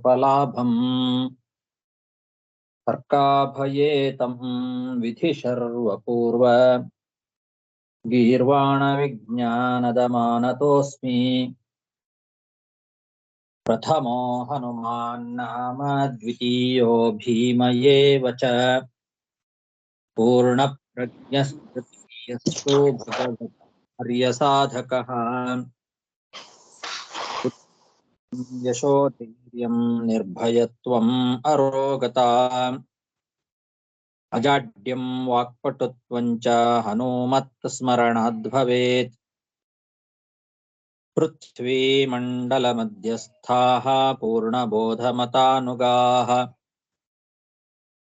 ಸ್ವಲಾಭಂ ತರ್ಕಾಭಯೇತಂ ವಿಧಿಶರ್ವಪೂರ್ವ ಗೀರ್ವಾಣ ವಿಜ್ಞಾನದ ಮಾನತೋಸ್ಮಿ ಪ್ರಥಮೋ ಹನುಮಾನ್ ನಾಮ ದ್ವಿತೀಯೋ ಭೀಮ ಏವ ಚ ಪೂರ್ಣ ಪ್ರಜ್ಞಸ್ತೃತೀಯಸ್ತು ಭಗವತ್ ಆರ್ಯಸಾಧಕಃ ಯಶೋ ಧೈರ್ಯಂ ನಿರ್ಭಯತ್ವಂ ಅರೋಗತಾ ಅಜಾಡ್ಯಂ ವಾಕ್ಪಟುತ್ವಂ ಚ ಹನುಮತ್ ಸ್ಮರಣಾದ್ ಭವೇತ್ ಪೃಥ್ವೀ ಮಂಡಲ ಮಧ್ಯಸ್ಥಾಃ ಪೂರ್ಣಬೋಧಮತಾನುಗಾಃ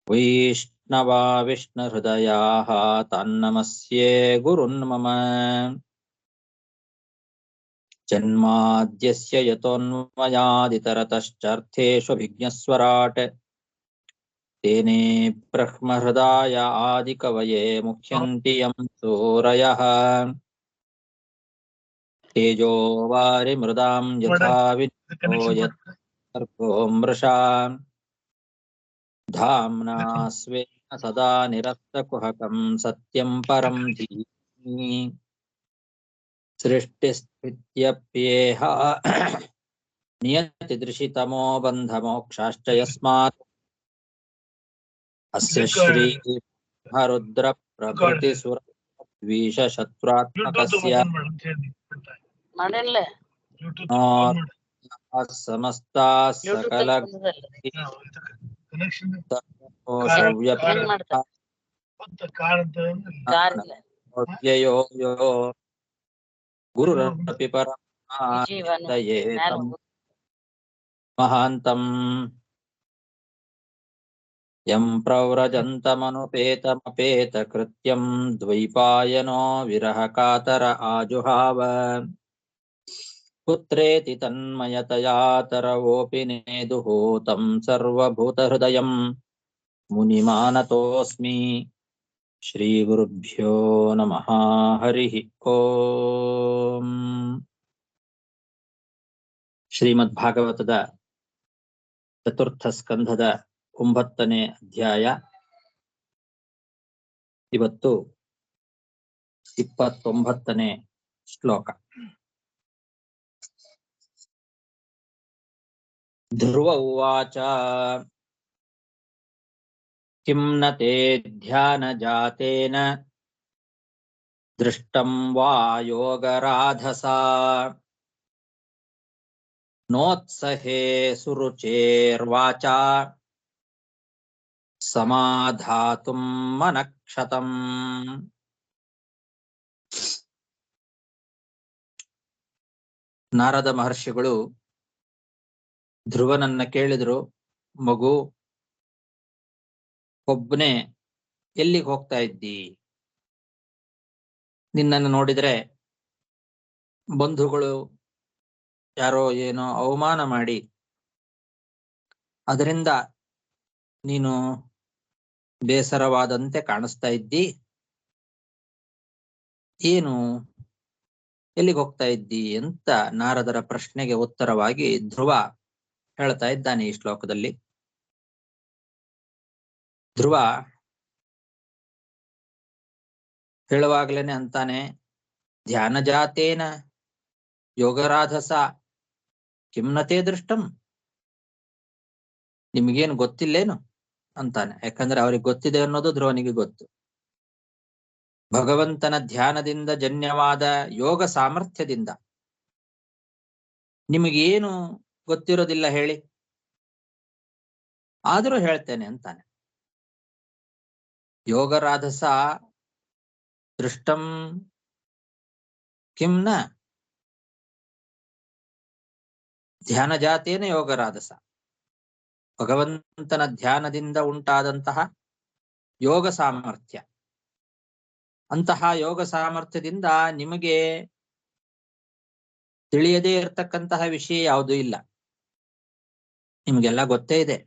ವೈಷ್ಣವಾ ವಿಷ್ಣುಹೃದಯಾಃ ತಾನ್ನಮಸ್ಯೆ ಗುರುನ್ ಮಮ ಜನ್ಮಾದ್ಯಸ್ಯ ಯತೋನ್ಮಯಾದಿತರತಶ್ಚಾರ್ಥೇಷ್ವಭಿಜ್ಞಸ್ವರಾಟ್ ತೇನೇ ಬ್ರಹ್ಮಹೃದಾಯ ಆದಿಕವಯೇ ಮುಹ್ಯಂತಿ ಯಂ ಸೂರಯಃ ತೇಜೋ ವಾರಿಮೃದಾಂ ಯಥಾ ವಿನಿಮಯೋ ಯತ್ಸರ್ಗೋ ಮೃಷಾ ಧಾಮ್ನಾ ಸ್ವೇನ ಸದಾ ನಿರಸ್ತಕುಹಕಂ ಸತ್ಯಂ ಪರಂ ಧೀಮಹಿ ಸೃಷ್ಟಿಸ್ಥಿತ್ಯಪ್ಯೇಹ ನಿಯತಿದೃಶಿತಮೋ ಬಂಧಮೋಕ್ಷಾಶ್ಚ ಯಸ್ಮಾತ್ ಅಸ್ಯ ಶ್ರೀ ರುದ್ರ ಪ್ರಭೃತಿ ಸುರ ದ್ವೇಷ ಶತ್ರುತ್ಮಕಸ್ಯ ಸಮಸ್ತ ಸಕಲ ವ್ಯಯೋ ಯೋ ಗುರುರಪಿ ಪರಮಾಯೇತಂ ಮಹಾಂತಂ ಯಂ ಪ್ರವ್ರಜಂತಮನುಪೇತಮಪೇತ ಕೃತ್ಯಂ ದ್ವೈಪಾಯನೋ ವಿರಹ ಕಾತರ ಆಜುಹಾವ ಪುತ್ರೇತಿ ತನ್ಮಯತಯಾ ತರವೋಪಿ ನೇದುಃ तं ಸರ್ವಭೂತಹೃದಯಂ ಮುನಿಮಾನತೋಸ್ಮಿ ಶ್ರೀ ಗುರುಭ್ಯೋ ನಮಃ ಹರಿಃ ಓಂ. ಶ್ರೀಮದ್ ಭಾಗವತದ ಚತುರ್ಥ ಸ್ಕಂಧದ 9ನೇ ಅಧ್ಯಾಯ. ಇವತ್ತು 29ನೇ ಶ್ಲೋಕ. ಧ್ರುವ ಉವಾಚ ಕಿಂ ನ ತೇ ಧ್ಯಾನ ಜಾತೇನ ದೃಷ್ಟಂ ವಾ ಯೋಗರಾಧಸಾ ನೋತ್ಸಹೇ ಸುರುಚೇರ್ವಾಚಾ ಸಮಾಧಾತುಂ ಮನಕ್ಷತಂ. ನಾರದ ಮಹರ್ಷಿಗಳು ಧ್ರುವನನ್ನ ಕೇಳಿದ್ರು, ಮಗು ಒಬ್ಬನೇ ಎಲ್ಲಿಗೆ ಹೋಗ್ತಾ ಇದ್ದಿ? ನಿನ್ನನ್ನು ನೋಡಿದ್ರೆ ಬಂಧುಗಳು ಯಾರೋ ಏನೋ ಅವಮಾನ ಮಾಡಿ ಅದರಿಂದ ನೀನು ಬೇಸರವಾದಂತೆ ಕಾಣಿಸ್ತಾ ಇದ್ದಿ. ಏನು, ಎಲ್ಲಿಗೆ ಹೋಗ್ತಾ ಇದ್ದಿ ಅಂತ ನಾರದರ ಪ್ರಶ್ನೆಗೆ ಉತ್ತರವಾಗಿ ಧ್ರುವ ಹೇಳ್ತಾ ಇದ್ದಾನೆ ಈ ಶ್ಲೋಕದಲ್ಲಿ. ಧ್ರುವ ಹೇಳುವಾಗ್ಲೇನೆ ಅಂತಾನೆ, ಧ್ಯಾನ ಜಾತೇನ ಯೋಗರಾಧಸ ಕಿಮ್ನತೆ ದೃಷ್ಟಂ. ನಿಮಗೇನು ಗೊತ್ತಿಲ್ಲೇನು ಅಂತಾನೆ. ಯಾಕಂದ್ರೆ ಅವ್ರಿಗೆ ಗೊತ್ತಿದೆ ಅನ್ನೋದು ಧ್ರುವನಿಗೆ ಗೊತ್ತು. ಭಗವಂತನ ಧ್ಯಾನದಿಂದ ಜನ್ಯವಾದ ಯೋಗ ಸಾಮರ್ಥ್ಯದಿಂದ ನಿಮಗೇನು ಗೊತ್ತಿರೋದಿಲ್ಲ ಹೇಳಿ, ಆದರೂ ಹೇಳ್ತೇನೆ ಅಂತಾನೆ. ಯೋಗರಾಧಸ ದೃಷ್ಟಂ ಕಿಂನ ಧ್ಯಾನ ಜಾತೇನ ಯೋಗರಾಧಸ. ಭಗವಂತನ ಧ್ಯಾನದಿಂದ ಉಂಟಾದಂತಹ ಯೋಗ ಸಾಮರ್ಥ್ಯ, ಅಂತಹ ಯೋಗ ಸಾಮರ್ಥ್ಯದಿಂದ ನಿಮಗೆ ತಿಳಿಯದೇ ಇರತಕ್ಕಂತಹ ವಿಷಯ ಯಾವುದೂ ಇಲ್ಲ. ನಿಮ್ಗೆಲ್ಲ ಗೊತ್ತೇ ಇದೆ.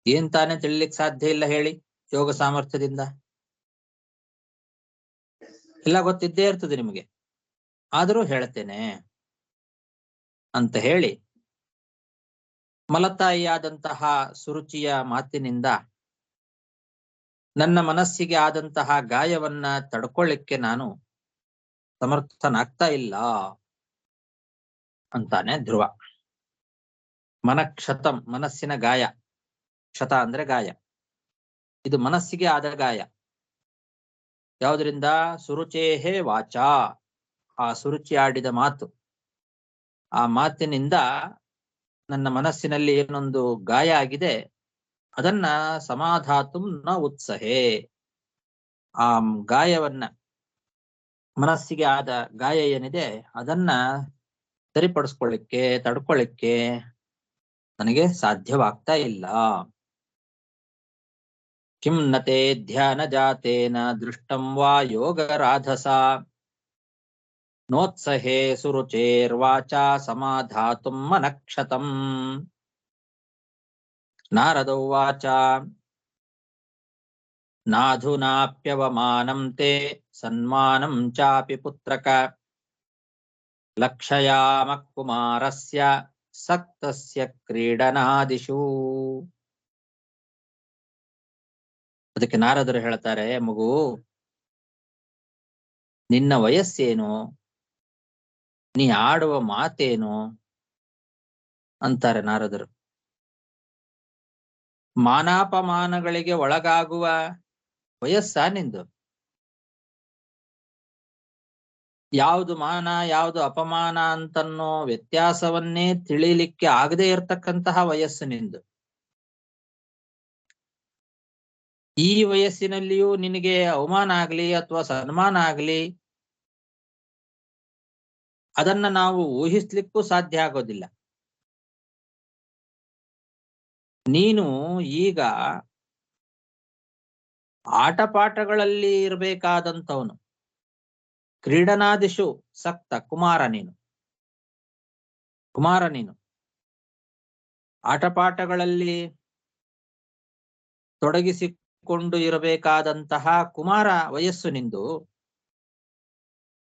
ಏನ್ ತಾನೇ ತಿಳಿಲಿಕ್ಕೆ ಸಾಧ್ಯ ಇಲ್ಲ ಹೇಳಿ? ಯೋಗ ಸಾಮರ್ಥ್ಯದಿಂದ ಎಲ್ಲ ಗೊತ್ತಿದ್ದೇ ಇರ್ತದೆ ನಿಮಗೆ, ಆದರೂ ಹೇಳ್ತೇನೆ ಅಂತ ಹೇಳಿ ಮಲತಾಯಿಯಾದಂತಹ ಸುರುಚಿಯ ಮಾತಿನಿಂದ ನನ್ನ ಮನಸ್ಸಿಗೆ ಆದಂತಹ ಗಾಯವನ್ನ ತಡ್ಕೊಳ್ಳಿಕ್ಕೆ ನಾನು ಸಮರ್ಥನಾಗ್ತಾ ಇಲ್ಲ ಅಂತಾನೆ ಧ್ರುವ. ಮನಕ್ಷತಂ, ಮನಸ್ಸಿನ ಗಾಯ. ಕ್ಷತ ಅಂದ್ರೆ ಗಾಯ. ಇದು ಮನಸ್ಸಿಗೆ ಆದ ಗಾಯ. ಯಾವುದರಿಂದ? ಸುರುಚೇಹೇ ವಾಚಾ, ಆ ಸುರುಚಿ ಆಡಿದ ಮಾತು. ಆ ಮಾತಿನಿಂದ ನನ್ನ ಮನಸ್ಸಿನಲ್ಲಿ ಏನೊಂದು ಗಾಯ ಆಗಿದೆ, ಅದನ್ನ ಸಮಾಧಾತುಂ ನ ಉತ್ಸಹೆ. ಆ ಗಾಯವನ್ನ, ಮನಸ್ಸಿಗೆ ಆದ ಗಾಯ ಏನಿದೆ ಅದನ್ನ ಸರಿಪಡಿಸ್ಕೊಳ್ಳಿಕ್ಕೆ, ತಡ್ಕೊಳ್ಳಿಕ್ಕೆ ನನಗೆ ಸಾಧ್ಯವಾಗ್ತಾ ಇಲ್ಲ. ಕಿಂ ನತೆ ಧ್ಯಾನ ಜಾತೇನ ದೃಷ್ಟಂ ವಾ ಯೋಗರಾಧಸ ನೋತ್ಸಹೇ ಸುರುಚೇರ್ವಾಚಾ ಸಮಾಧಾತುಂ ಮನಕ್ಷತಂ. ನಾರದ ಉವಾಚ ನಾಧುನಾಪ್ಯವಮಾನಂ ತೇ ಸನ್ಮಾನಂ ಚಾಪಿ ಪುತ್ರಕ ಲಕ್ಷಯಾಮ ಕುಮಾರಸ್ಯ ಸಕ್ತಸ್ಯ ಕ್ರೀಡನಾದಿಷು. ಅದಕ್ಕೆ ನಾರದರು ಹೇಳ್ತಾರೆ, ಮಗು, ನಿನ್ನ ವಯಸ್ಸೇನು, ನೀ ಆಡುವ ಮಾತೇನು ಅಂತಾರೆ ನಾರದರು. ಮಾನಾಪಮಾನಗಳಿಗೆ ಒಳಗಾಗುವ ವಯಸ್ಸಾ ನಿಂದು? ಯಾವುದು ಮಾನ ಯಾವುದು ಅಪಮಾನ ಅಂತನ್ನೋ ವ್ಯತ್ಯಾಸವನ್ನೇ ತಿಳಿಲಿಕ್ಕೆ ಆಗದೆ ಇರತಕ್ಕಂತಹ ವಯಸ್ಸು ನಿಂದು. ಈ ವಯಸ್ಸಿನಲ್ಲಿಯೂ ನಿನಗೆ ಅವಮಾನ ಆಗ್ಲಿ ಅಥವಾ ಸನ್ಮಾನ ಆಗ್ಲಿ, ಅದನ್ನ ನಾವು ಊಹಿಸ್ಲಿಕ್ಕೂ ಸಾಧ್ಯ ಆಗೋದಿಲ್ಲ. ನೀನು ಈಗ ಆಟಪಾಠಗಳಲ್ಲಿ ಇರಬೇಕಾದಂಥವನು, ಕ್ರೀಡನಾದಿಷು ಸಕ್ತ, ಕುಮಾರ ನೀನು. ಕುಮಾರ ನೀನು ಆಟಪಾಠಗಳಲ್ಲಿ ತೊಡಗಿಸಿಕೊಂಡು ಇರಬೇಕಾದಂತಹ ಕುಮಾರ ವಯಸ್ಸು ನಿಂದು.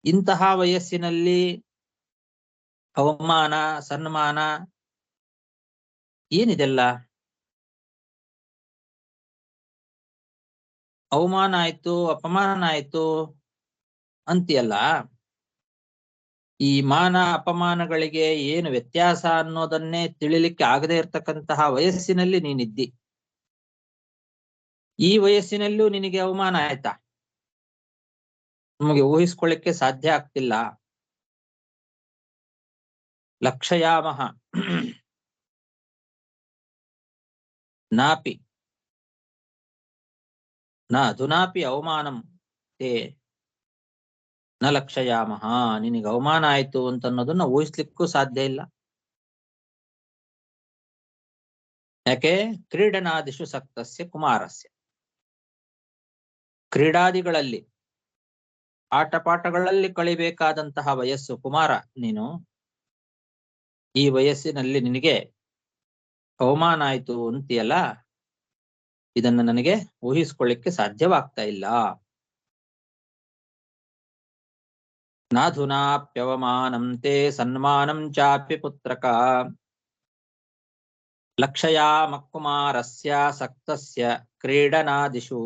ಇಂತಹ ವಯಸ್ಸಿನಲ್ಲಿ ಅವಮಾನ ಸನ್ಮಾನ ಏನಿದೆಲ್ಲ? ಅವಮಾನ ಆಯ್ತು, ಅಪಮಾನ ಆಯ್ತು ಅಂತೀಯಲ್ಲ. ಈ ಮಾನ ಅಪಮಾನಗಳಿಗೆ ಏನು ವ್ಯತ್ಯಾಸ ಅನ್ನೋದನ್ನೇ ತಿಳಿಲಿಕ್ಕೆ ಆಗದೆ ಇರತಕ್ಕಂತಹ ವಯಸ್ಸಿನಲ್ಲಿ ನೀನಿದ್ದಿ. ಈ ವಯಸ್ಸಿನಲ್ಲೂ ನಿನಗೆ ಅವಮಾನ ಆಯ್ತಾ? ನಮಗೆ ಊಹಿಸ್ಕೊಳ್ಳಿಕ್ಕೆ ಸಾಧ್ಯ ಆಗ್ತಿಲ್ಲ. ಲಕ್ಷಯಾಮಹ ನಾಪಿ ನ ಅಧುನಾಪಿ ಅವಮಾನಂ ತೇ ನ ಲಕ್ಷಯಾಮಹ. ನಿನಗೆ ಅವಮಾನ ಆಯ್ತು ಅಂತ ಅನ್ನೋದನ್ನ ಊಹಿಸ್ಲಿಕ್ಕೂ ಸಾಧ್ಯ ಇಲ್ಲ. ಯಾಕೆ? ಕ್ರೀಡನಾದಿಷು ಸಕ್ತಸ್ಯ ಕುಮಾರಸ್ಯ. ಕ್ರೀಡಾದಿಗಳಲ್ಲಿ, ಆಟಪಾಠಗಳಲ್ಲಿ ಕಳಿಬೇಕಾದಂತಹ ವಯಸ್ಸು ಕುಮಾರ ನೀನು. ಈ ವಯಸ್ಸಿನಲ್ಲಿ ನಿನಗೆ ಅವಮಾನ ಆಯ್ತು ಅಂತೀಯಲ್ಲ, ಇದನ್ನ ನನಗೆ ಊಹಿಸ್ಕೊಳ್ಳಿಕ್ಕೆ ಸಾಧ್ಯವಾಗ್ತಾ ಇಲ್ಲ. ನಾಧುನಾಪ್ಯವಮಾನಂ ತೇ ಸನ್ಮಾನಂ ಚಾಪಿ ಪುತ್ರಕ ಲಕ್ಷಯಾಮ ಕುಮಾರಸ್ಯ ಸಕ್ತಸ್ಯ ಕ್ರೀಡನಾದಿಷು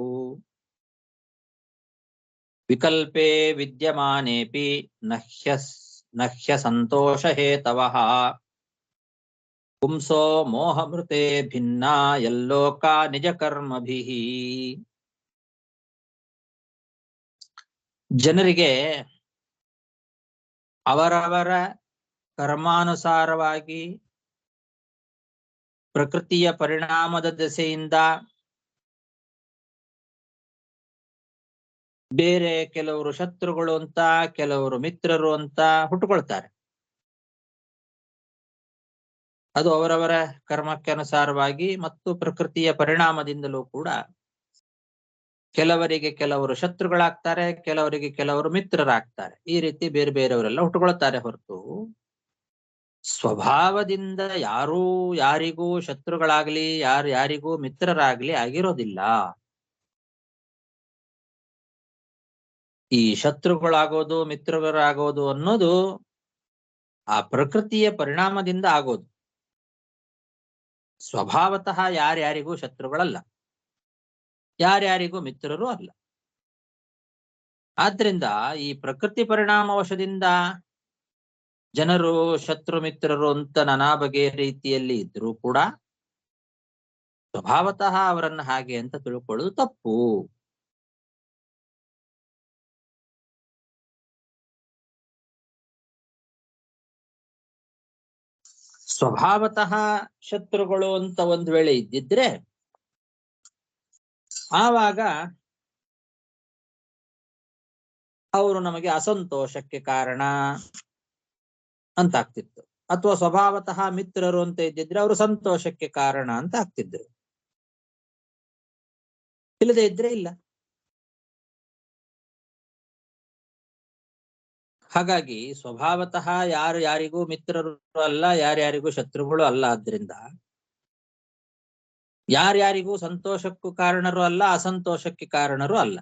ವಿಕಲ್ಪೇ ವಿದ್ಯಮಾನೇಪಿ ನಹ್ಯ ಸಂತೋಷ ಹೇತವಃ ಪುಂಸೋ ಮೋಹಮೃತೆ ಭಿನ್ನ ಯಲ್ಲೋಕ ನಿಜ ಕರ್ಮಭಿಃ. ಜನರಿಗೆ ಅವರವರ ಕರ್ಮಾನುಸಾರವಾಗಿ ಪ್ರಕೃತಿಯ ಪರಿಣಾಮದ ದೆಸೆಯಿಂದ ಬೇರೆ ಕೆಲವರು ಶತ್ರುಗಳು ಅಂತ, ಕೆಲವರು ಮಿತ್ರರು ಅಂತ ಹುಟ್ಟುಕೊಳ್ತಾರೆ. ಅದು ಅವರವರ ಕರ್ಮಕ್ಕೆ ಅನುಸಾರವಾಗಿ ಮತ್ತು ಪ್ರಕೃತಿಯ ಪರಿಣಾಮದಿಂದಲೂ ಕೂಡ ಕೆಲವರಿಗೆ ಕೆಲವರು ಶತ್ರುಗಳಾಗ್ತಾರೆ, ಕೆಲವರಿಗೆ ಕೆಲವರು ಮಿತ್ರರಾಗ್ತಾರೆ. ಈ ರೀತಿ ಬೇರೆ ಬೇರೆಯವರೆಲ್ಲ ಹುಟ್ಟುಕೊಳ್ತಾರೆ ಹೊರತು ಸ್ವಭಾವದಿಂದ ಯಾರೂ ಯಾರಿಗೂ ಶತ್ರುಗಳಾಗ್ಲಿ ಯಾರಿಗೂ ಮಿತ್ರರಾಗ್ಲಿ ಆಗಿರೋದಿಲ್ಲ. ಈ ಶತ್ರುಗಳಾಗೋದು ಮಿತ್ರರಾಗೋದು ಅನ್ನೋದು ಆ ಪ್ರಕೃತಿಯ ಪರಿಣಾಮದಿಂದ ಆಗೋದು. ಸ್ವಭಾವತಃ ಯಾರ್ಯಾರಿಗೂ ಶತ್ರುಗಳಲ್ಲ, ಯಾರ್ಯಾರಿಗೂ ಮಿತ್ರರು ಅಲ್ಲ. ಆದ್ರಿಂದ ಈ ಪ್ರಕೃತಿ ಪರಿಣಾಮವಶದಿಂದ ಜನರು ಶತ್ರು ಮಿತ್ರರು ಅಂತ ನಾನಾ ಬಗೆಯ ರೀತಿಯಲ್ಲಿ ಇದ್ರೂ ಕೂಡ ಸ್ವಭಾವತಃ ಅವರನ್ನ ಹಾಗೆ ಅಂತ ತಿಳ್ಕೊಳ್ಳೋದು ತಪ್ಪು. ಸ್ವಭಾವತಃ ಶತ್ರುಗಳು ಅಂತ ಒಂದ್ ವೇಳೆ ಇದ್ದಿದ್ರೆ ಆವಾಗ ಅವರು ನಮಗೆ ಅಸಂತೋಷಕ್ಕೆ ಕಾರಣ ಅಂತ ಆಗ್ತಿತ್ತು. ಅಥವಾ ಸ್ವಭಾವತಃ ಮಿತ್ರರು ಅಂತ ಇದ್ದಿದ್ರೆ ಅವರು ಸಂತೋಷಕ್ಕೆ ಕಾರಣ ಅಂತ ಆಗ್ತಿದ್ರು. ಇಲ್ಲದೆ ಇದ್ರೆ ಇಲ್ಲ. ಹಾಗಾಗಿ ಸ್ವಭಾವತಃ ಯಾರು ಯಾರಿಗೂ ಮಿತ್ರರು ಅಲ್ಲ, ಯಾರ್ಯಾರಿಗೂ ಶತ್ರುಗಳು ಅಲ್ಲ. ಆದ್ರಿಂದ ಯಾರ್ಯಾರಿಗೂ ಸಂತೋಷಕ್ಕೂ ಕಾರಣರು ಅಲ್ಲ, ಅಸಂತೋಷಕ್ಕೆ ಕಾರಣರು ಅಲ್ಲ.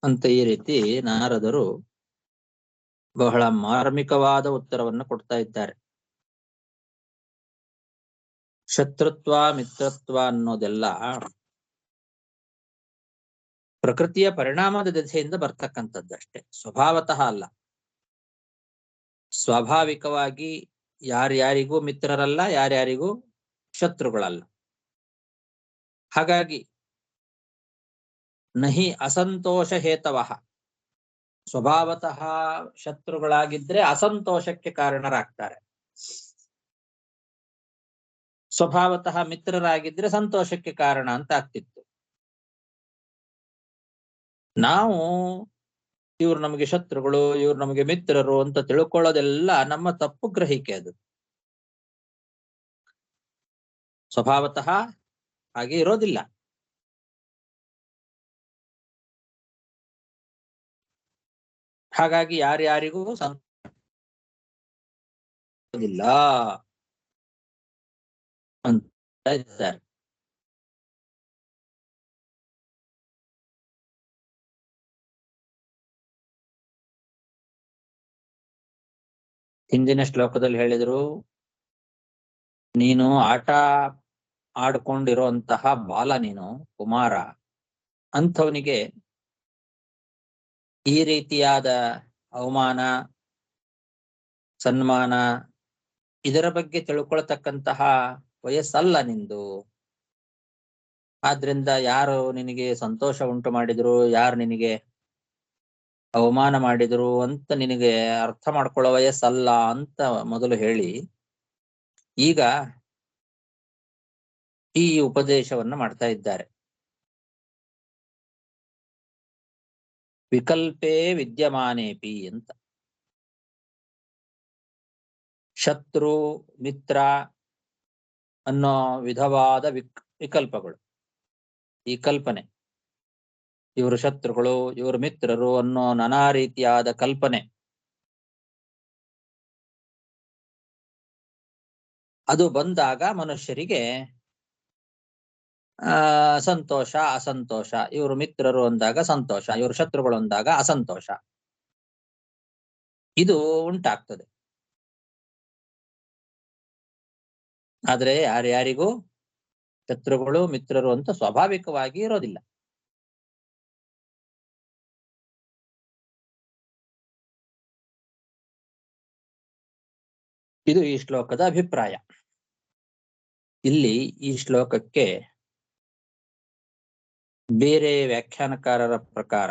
ಅಂತ ಈ ರೀತಿ ನಾರದರು ಬಹಳ ಮಾರ್ಮಿಕವಾದ ಉತ್ತರವನ್ನು ಕೊಡ್ತಾ ಇದ್ದಾರೆ. ಶತ್ರುತ್ವ ಮಿತ್ರತ್ವ ಅನ್ನೋದೆಲ್ಲ ಪ್ರಕೃತಿಯ ಪರಿಣಾಮದ ದೆಸೆಯಿಂದ ಬರ್ತಕ್ಕಂಥದ್ದಷ್ಟೇ, ಸ್ವಭಾವತಃ ಅಲ್ಲ. ಸ್ವಾಭಾವಿಕವಾಗಿ ಯಾರ್ಯಾರಿಗೂ ಮಿತ್ರರಲ್ಲ, ಯಾರ್ಯಾರಿಗೂ ಶತ್ರುಗಳಲ್ಲ. ಹಾಗಾಗಿ ನಹಿ ಅಸಂತೋಷ ಹೇತವಃ, ಸ್ವಭಾವತಃ ಶತ್ರುಗಳಾಗಿದ್ರೆ ಅಸಂತೋಷಕ್ಕೆ ಕಾರಣರಾಗ್ತಾರೆ, ಸ್ವಭಾವತಃ ಮಿತ್ರರಾಗಿದ್ರೆ ಸಂತೋಷಕ್ಕೆ ಕಾರಣ ಅಂತ ಆಗ್ತಿತ್ತು. ನಾವು ಇವ್ರು ನಮಗೆ ಶತ್ರುಗಳು, ಇವ್ರು ನಮಗೆ ಮಿತ್ರರು ಅಂತ ತಿಳ್ಕೊಳ್ಳೋದೆಲ್ಲ ನಮ್ಮ ತಪ್ಪು ಗ್ರಹಿಕೆ. ಅದು ಸ್ವಭಾವತಃ ಹಾಗೆ ಇರೋದಿಲ್ಲ. ಹಾಗಾಗಿ ಯಾರ್ಯಾರಿಗೂ ಇಲ್ಲ ಅಂತ ಇದ್ದಾರೆ. ಹಿಂದಿನ ಶ್ಲೋಕದಲ್ಲಿ ಹೇಳಿದ್ರು, ನೀನು ಆಟ ಆಡ್ಕೊಂಡಿರುವಂತಹ ಬಾಲ, ನೀನು ಕುಮಾರ, ಅಂಥವನಿಗೆ ಈ ರೀತಿಯಾದ ಅವಮಾನ ಸನ್ಮಾನ ಇದರ ಬಗ್ಗೆ ತಿಳ್ಕೊಳ್ತಕ್ಕಂತಹ ವಯಸ್ಸಲ್ಲ ನಿಂದು. ಆದ್ರಿಂದ ಯಾರು ನಿನಗೆ ಸಂತೋಷ ಉಂಟು ಮಾಡಿದ್ರು, ಯಾರು ನಿನಗೆ ಅವಮಾನ ಮಾಡಿದ್ರು ಅಂತ ನಿನಗೆ ಅರ್ಥ ಮಾಡ್ಕೊಳ್ಳೋ ವಯಸ್ಸಲ್ಲ ಅಂತ ಮೊದಲು ಹೇಳಿ, ಈಗ ಈ ಉಪದೇಶವನ್ನ ಮಾಡ್ತಾ ಇದ್ದಾರೆ. ವಿಕಲ್ಪೇ ವಿದ್ಯಮಾನೇಪಿ ಅಂತ. ಶತ್ರು ಮಿತ್ರ ಅನ್ನೋ ವಿಧವಾದ ವಿಕಲ್ಪಗಳು, ಈ ಕಲ್ಪನೆ, ಇವರು ಶತ್ರುಗಳು ಇವರು ಮಿತ್ರರು ಅನ್ನೋ ನಾನಾ ರೀತಿಯಾದ ಕಲ್ಪನೆ, ಅದು ಬಂದಾಗ ಮನುಷ್ಯರಿಗೆ ಸಂತೋಷ ಅಸಂತೋಷ, ಇವರು ಮಿತ್ರರು ಅಂದಾಗ ಸಂತೋಷ, ಇವರು ಶತ್ರುಗಳು ಅಂದಾಗ ಅಸಂತೋಷ, ಇದು ಉಂಟಾಗ್ತದೆ. ಆದ್ರೆ ಯಾರ್ಯಾರಿಗೂ ಶತ್ರುಗಳು ಮಿತ್ರರು ಅಂತ ಸ್ವಾಭಾವಿಕವಾಗಿ ಇರೋದಿಲ್ಲ. ಇದು ಈ ಶ್ಲೋಕದ ಅಭಿಪ್ರಾಯ. ಇಲ್ಲಿ ಈ ಶ್ಲೋಕಕ್ಕೆ ಬೇರೆ ವ್ಯಾಖ್ಯಾನಕಾರರ ಪ್ರಕಾರ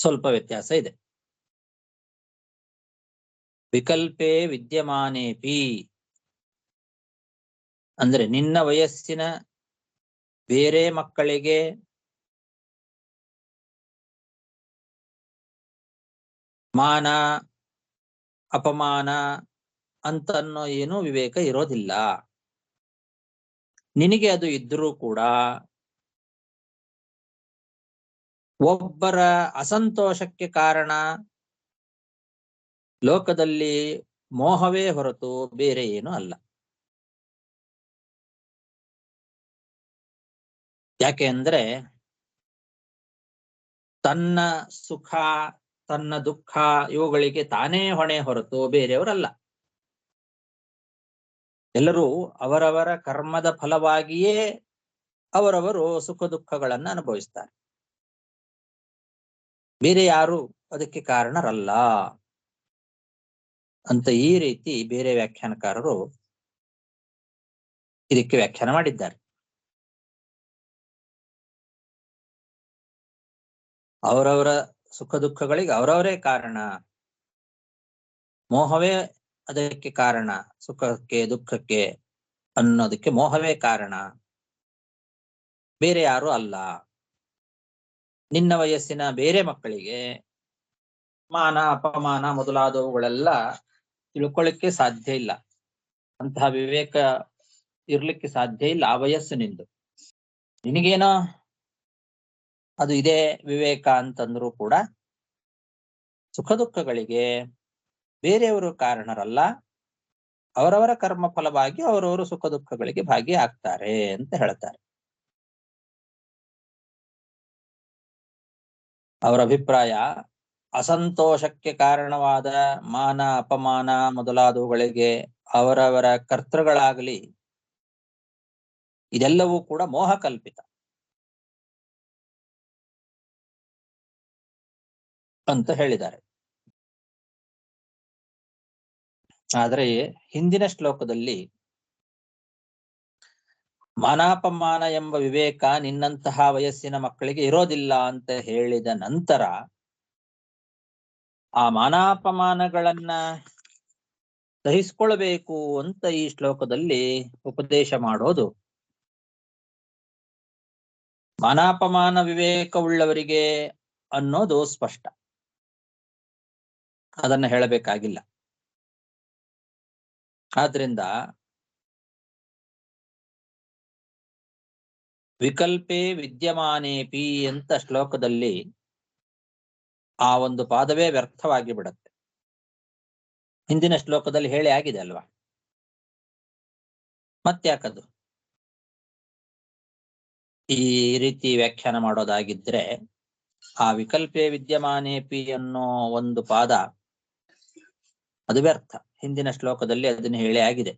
ಸ್ವಲ್ಪ ವ್ಯತ್ಯಾಸ ಇದೆ. ವಿಕಲ್ಪೇ ವಿದ್ಯಮಾನೇಪಿ ಅಂದ್ರೆ ನಿನ್ನ ವಯಸ್ಸಿನ ಬೇರೆ ಮಕ್ಕಳಿಗೆ ಮಾನ ಅಪಮಾನ ಅಂತನ್ನೋ ಏನೂ ವಿವೇಕ ಇರೋದಿಲ್ಲ. ನಿನಗೆ ಅದು ಇದ್ರೂ ಕೂಡ ಒಬ್ಬರ ಅಸಂತೋಷಕ್ಕೆ ಕಾರಣ ಲೋಕದಲ್ಲಿ ಮೋಹವೇ ಹೊರತು ಬೇರೆ ಏನು ಅಲ್ಲ. ಯಾಕೆ ಅಂದ್ರೆ ತನ್ನ ಸುಖ ತನ್ನ ದುಃಖ ಇವುಗಳಿಗೆ ತಾನೇ ಹೊಣೆ ಹೊರತು ಬೇರೆಯವರಲ್ಲ. ಎಲ್ಲರೂ ಅವರವರ ಕರ್ಮದ ಫಲವಾಗಿಯೇ ಅವರವರು ಸುಖ ದುಃಖಗಳನ್ನ ಅನುಭವಿಸ್ತಾರೆ. ಬೇರೆ ಯಾರು ಅದಕ್ಕೆ ಕಾರಣರಲ್ಲ ಅಂತ ಈ ರೀತಿ ಬೇರೆ ವ್ಯಾಖ್ಯಾನಕಾರರು ಇದಕ್ಕೆ ವ್ಯಾಖ್ಯಾನ ಮಾಡಿದ್ದಾರೆ. ಅವರವರ ಸುಖ ದುಃಖಗಳಿಗೆ ಅವರವರೇ ಕಾರಣ, ಮೋಹವೇ ಅದಕ್ಕೆ ಕಾರಣ, ಸುಖಕ್ಕೆ ದುಃಖಕ್ಕೆ ಅನ್ನೋದಕ್ಕೆ ಮೋಹವೇ ಕಾರಣ, ಬೇರೆ ಯಾರು ಅಲ್ಲ. ನಿನ್ನ ವಯಸ್ಸಿನ ಬೇರೆ ಮಕ್ಕಳಿಗೆ ಮಾನ ಅಪಮಾನ ಮೊದಲಾದವುಗಳೆಲ್ಲ ತಿಳ್ಕೊಳ್ಳಿಕ್ಕೆ ಸಾಧ್ಯ ಇಲ್ಲ, ಅಂತಹ ವಿವೇಕ ಇರ್ಲಿಕ್ಕೆ ಸಾಧ್ಯ ಇಲ್ಲ ಆ ವಯಸ್ಸು ನಿಂದು. ನಿನಗೇನೋ ಅದು ಇದೇ ವಿವೇಕ ಅಂತಂದ್ರೂ ಕೂಡ ಸುಖ ದುಃಖಗಳಿಗೆ ಬೇರೆಯವರು ಕಾರಣರಲ್ಲ, ಅವರವರ ಕರ್ಮ ಫಲವಾಗಿ ಅವರವರು ಸುಖ ದುಃಖಗಳಿಗೆ ಭಾಗಿಯಾಗ್ತಾರೆ ಅಂತ ಹೇಳ್ತಾರೆ. ಅವರ ಅಭಿಪ್ರಾಯ ಅಸಂತೋಷಕ್ಕೆ ಕಾರಣವಾದ ಮಾನ ಅಪಮಾನ ಮೊದಲಾದವುಗಳಿಗೆ ಅವರವರ ಕರ್ತೃಗಳಾಗಲಿ ಇದೆಲ್ಲವೂ ಕೂಡ ಮೋಹ ಕಲ್ಪಿತ ಅಂತ ಹೇಳಿದ್ದಾರೆ. ಆದರೆ ಹಿಂದಿನ ಶ್ಲೋಕದಲ್ಲಿ ಮಾನಾಪಮಾನ ಎಂಬ ವಿವೇಕ ನಿನ್ನಂತಹ ವಯಸ್ಸಿನ ಮಕ್ಕಳಿಗೆ ಇರೋದಿಲ್ಲ ಅಂತ ಹೇಳಿದ ನಂತರ ಆ ಮಾನಾಪಮಾನಗಳನ್ನ ಸಹಿಸಿಕೊಳ್ಬೇಕು ಅಂತ ಈ ಶ್ಲೋಕದಲ್ಲಿ ಉಪದೇಶ ಮಾಡೋದು ಮಾನಾಪಮಾನ ವಿವೇಕವುಳ್ಳವರಿಗೆ ಅನ್ನೋದು ಸ್ಪಷ್ಟ, ಅದನ್ನ ಹೇಳಬೇಕಾಗಿಲ್ಲ. ಆದ್ರಿಂದ ವಿಕಲ್ಪೆ ವಿದ್ಯಮಾನೇಪಿ ಅಂತ ಶ್ಲೋಕದಲ್ಲಿ ಆ ಒಂದು ಪಾದವೇ ವ್ಯರ್ಥವಾಗಿ ಬಿಡತ್ತೆ. ಹಿಂದಿನ ಶ್ಲೋಕದಲ್ಲಿ ಹೇಳಿ ಆಗಿದೆ ಅಲ್ವಾ, ಮತ್ತ್ಯಾಕದು ಈ ರೀತಿ ವ್ಯಾಖ್ಯಾನ ಮಾಡೋದಾಗಿದ್ರೆ ಆ ವಿಕಲ್ಪೆ ವಿದ್ಯಮಾನೇಪಿ ಅನ್ನೋ ಒಂದು ಪಾದ ಅದು ವ್ಯರ್ಥ. ಹಿಂದಿನ ಶ್ಲೋಕದಲ್ಲಿ ಅದನ್ನು ಹೇಳಿ ಆಗಿದೆ.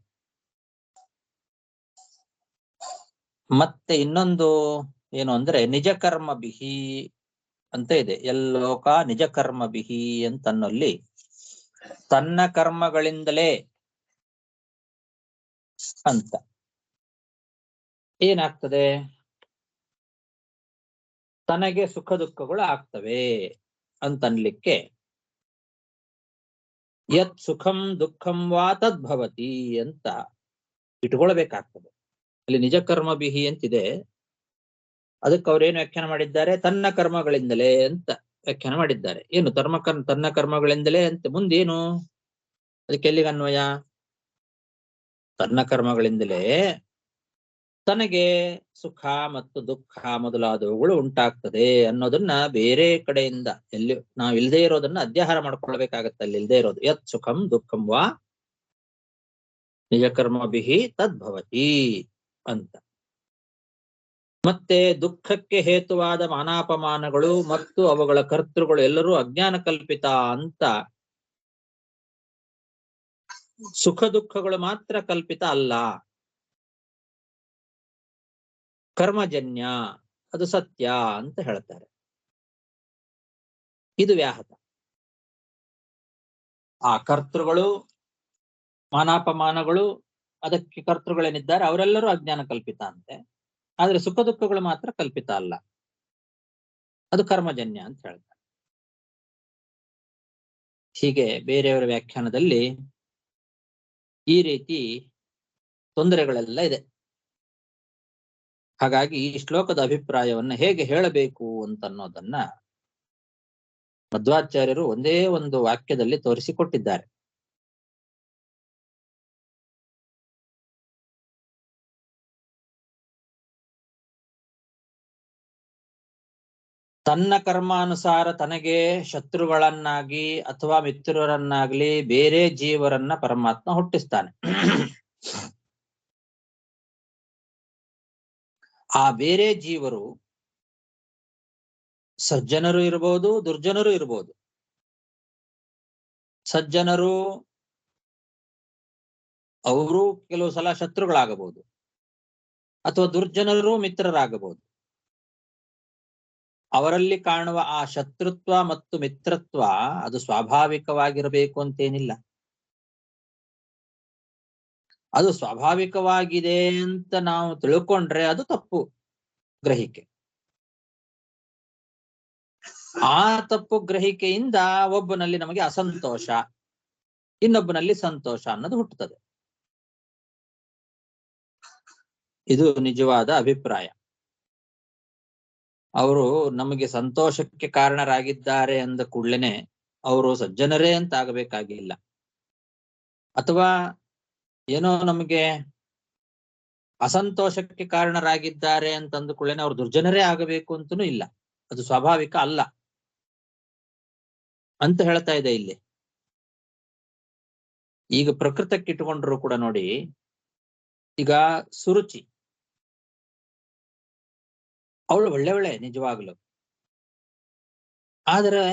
ಮತ್ತೆ ಇನ್ನೊಂದು ಏನು ಅಂದ್ರೆ ನಿಜ ಕರ್ಮ ಬಿಹಿ ಅಂತ ಇದೆ. ಎಲ್ಲೋಕ ನಿಜ ಕರ್ಮ ಬಿಹಿ ಅಂತನ್ನಲ್ಲಿ ತನ್ನ ಕರ್ಮಗಳಿಂದಲೇ ಅಂತ ಏನಾಗ್ತದೆ, ತನಗೆ ಸುಖ ದುಃಖಗಳು ಆಗ್ತವೆ ಅಂತನ್ಲಿಕ್ಕೆ ಯತ್ ಸುಖಂ ದುಃಖಂ ವಾ ತದ್ಭವತಿ ಅಂತ ಇಟ್ಕೊಳ್ಬೇಕಾಗ್ತದೆ. ಅಲ್ಲಿ ನಿಜ ಕರ್ಮ ಬಿಹಿ ಅಂತಿದೆ, ಅದಕ್ಕೆ ಅವ್ರೇನು ವ್ಯಾಖ್ಯಾನ ಮಾಡಿದ್ದಾರೆ, ತನ್ನ ಕರ್ಮಗಳಿಂದಲೇ ಅಂತ ವ್ಯಾಖ್ಯಾನ ಮಾಡಿದ್ದಾರೆ. ಏನು ತನ್ನ ಕರ್ಮಗಳಿಂದಲೇ ಅಂತ ಮುಂದೇನು ಅದಕ್ಕೆ ಎಲ್ಲಿಗೆ ಅನ್ವಯ? ತನ್ನ ಕರ್ಮಗಳಿಂದಲೇ ತನಗೆ ಸುಖ ಮತ್ತು ದುಃಖ ಮೊದಲಾದವುಗಳು ಉಂಟಾಗ್ತದೆ ಅನ್ನೋದನ್ನ ಬೇರೆ ಕಡೆಯಿಂದ ಎಲ್ಲಿ ನಾವು ಇಲ್ದೇ ಇರೋದನ್ನ ಅಧ್ಯಾಹಾರ ಮಾಡ್ಕೊಳ್ಬೇಕಾಗತ್ತೆ. ಅಲ್ಲಿ ಇಲ್ದೇ ಇರೋದು ಯತ್ ಸುಖಂ ದುಃಖಂ ವಾ ನಿಜ ಕರ್ಮ ಬಿಹಿ ತದ್ಭವತಿ ಅಂತ. ಮತ್ತೆ ದುಃಖಕ್ಕೆ ಹೇತುವಾದ ಮಾನಾಪಮಾನಗಳು ಮತ್ತು ಅವುಗಳ ಕರ್ತೃಗಳು ಎಲ್ಲರೂ ಅಜ್ಞಾನ ಕಲ್ಪಿತ ಅಂತ. ಸುಖ ದುಃಖಗಳು ಮಾತ್ರ ಕಲ್ಪಿತ ಅಲ್ಲ, ಕರ್ಮಜನ್ಯ, ಅದು ಸತ್ಯ ಅಂತ ಹೇಳ್ತಾರೆ. ಇದು ವ್ಯಾಹತ. ಆ ಕರ್ತೃಗಳು ಮಾನಾಪಮಾನಗಳು ಅದಕ್ಕೆ ಕರ್ತೃಗಳೇನಿದ್ದಾರೆ ಅವರೆಲ್ಲರೂ ಅಜ್ಞಾನ ಕಲ್ಪಿತ ಅಂತೆ. ಆದ್ರೆ ಸುಖ ದುಃಖಗಳು ಮಾತ್ರ ಕಲ್ಪಿತ ಅಲ್ಲ, ಅದು ಕರ್ಮಜನ್ಯ ಅಂತ ಹೇಳ್ತಾರೆ. ಹೀಗೆ ಬೇರೆಯವರ ವ್ಯಾಖ್ಯಾನದಲ್ಲಿ ಈ ರೀತಿ ತೊಂದರೆಗಳೆಲ್ಲ ಇದೆ. ಹಾಗಾಗಿ ಈ ಶ್ಲೋಕದ ಅಭಿಪ್ರಾಯವನ್ನ ಹೇಗೆ ಹೇಳಬೇಕು ಅಂತನ್ನೋದನ್ನ ಮಧ್ವಾಚಾರ್ಯರು ಒಂದೇ ಒಂದು ವಾಕ್ಯದಲ್ಲಿ ತೋರಿಸಿಕೊಟ್ಟಿದ್ದಾರೆ. ತನ್ನ ಕರ್ಮಾನುಸಾರ ತನಗೆ ಶತ್ರುಗಳನ್ನಾಗಿ ಅಥವಾ ಮಿತ್ರರನ್ನಾಗ್ಲಿ ಬೇರೆ ಜೀವರನ್ನ ಪರಮಾತ್ಮ ಹುಟ್ಟಿಸ್ತಾನೆ. ಆ ಬೇರೆ ಜೀವರು ಸಜ್ಜನರು ಇರಬಹುದು, ದುರ್ಜನರು ಇರಬಹುದು. ಸಜ್ಜನರು ಅವರು ಕೆಲವು ಸಲ ಶತ್ರುಗಳಾಗಬಹುದು, ಅಥವಾ ದುರ್ಜನರು ಮಿತ್ರರಾಗಬಹುದು. ಅವರಲ್ಲಿ ಕಾಣುವ ಆ ಶತ್ರುತ್ವ ಮತ್ತು ಮಿತ್ರತ್ವ ಅದು ಸ್ವಾಭಾವಿಕವಾಗಿರಬೇಕು ಅಂತೇನಿಲ್ಲ. ಅದು ಸ್ವಾಭಾವಿಕವಾಗಿದೆ ಅಂತ ನಾವು ತಿಳ್ಕೊಂಡ್ರೆ ಅದು ತಪ್ಪು ಗ್ರಹಿಕೆ. ಆ ತಪ್ಪು ಗ್ರಹಿಕೆಯಿಂದ ಒಬ್ಬನಲ್ಲಿ ನಮಗೆ ಅಸಂತೋಷ, ಇನ್ನೊಬ್ಬನಲ್ಲಿ ಸಂತೋಷ ಅನ್ನೋದು ಹುಟ್ಟುತ್ತದೆ. ಇದು ನಿಜವಾದ ಅಭಿಪ್ರಾಯ. ಅವರು ನಮಗೆ ಸಂತೋಷಕ್ಕೆ ಕಾರಣರಾಗಿದ್ದಾರೆ ಅಂದ ಕೂಡ್ಲೇನೆ ಅವರು ಸಜ್ಜನರೇ ಅಂತ ಆಗಬೇಕಾಗಿಲ್ಲ, ಅಥವಾ ಏನೋ ನಮಗೆ ಅಸಂತೋಷಕ್ಕೆ ಕಾರಣರಾಗಿದ್ದಾರೆ ಅಂತ ಅಂದುಕೊಳ್ಳೇನೆ ಅವ್ರು ದುರ್ಜನರೇ ಆಗಬೇಕು ಅಂತನೂ ಇಲ್ಲ. ಅದು ಸ್ವಾಭಾವಿಕ ಅಲ್ಲ ಅಂತ ಹೇಳ್ತಾ ಇದೆ ಇಲ್ಲಿ. ಈಗ ಪ್ರಕೃತಕ್ಕೆ ಇಟ್ಟುಕೊಂಡ್ರು ಕೂಡ ನೋಡಿ, ಈಗ ಸುರುಚಿ ಅವಳು ಒಳ್ಳೆ ನಿಜವಾಗ್ಲು, ಆದರೆ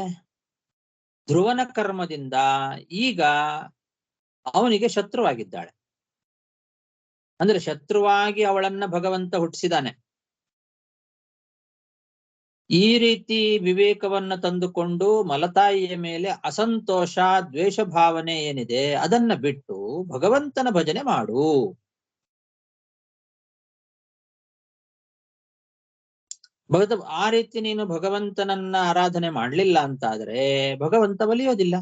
ಧ್ರುವನ ಕರ್ಮದಿಂದ ಈಗ ಅವನಿಗೆ ಶತ್ರುವಾಗಿದ್ದಾಳೆ. ಅಂದ್ರೆ ಶತ್ರುವಾಗಿ ಅವಳನ್ನ ಭಗವಂತ ಹುಟ್ಟಿಸಿದಾನೆ. ಈ ರೀತಿ ವಿವೇಕವನ್ನ ತಂದುಕೊಂಡು ಮಲತಾಯಿಯ ಮೇಲೆ ಅಸಂತೋಷ ದ್ವೇಷ ಭಾವನೆ ಏನಿದೆ ಅದನ್ನ ಬಿಟ್ಟು ಭಗವಂತನ ಭಜನೆ ಮಾಡು. ಆ ರೀತಿ ನೀನು ಭಗವಂತನನ್ನ ಆರಾಧನೆ ಮಾಡ್ಲಿಲ್ಲ ಅಂತಾದ್ರೆ ಭಗವಂತ ಒಲಿಯೋದಿಲ್ಲ.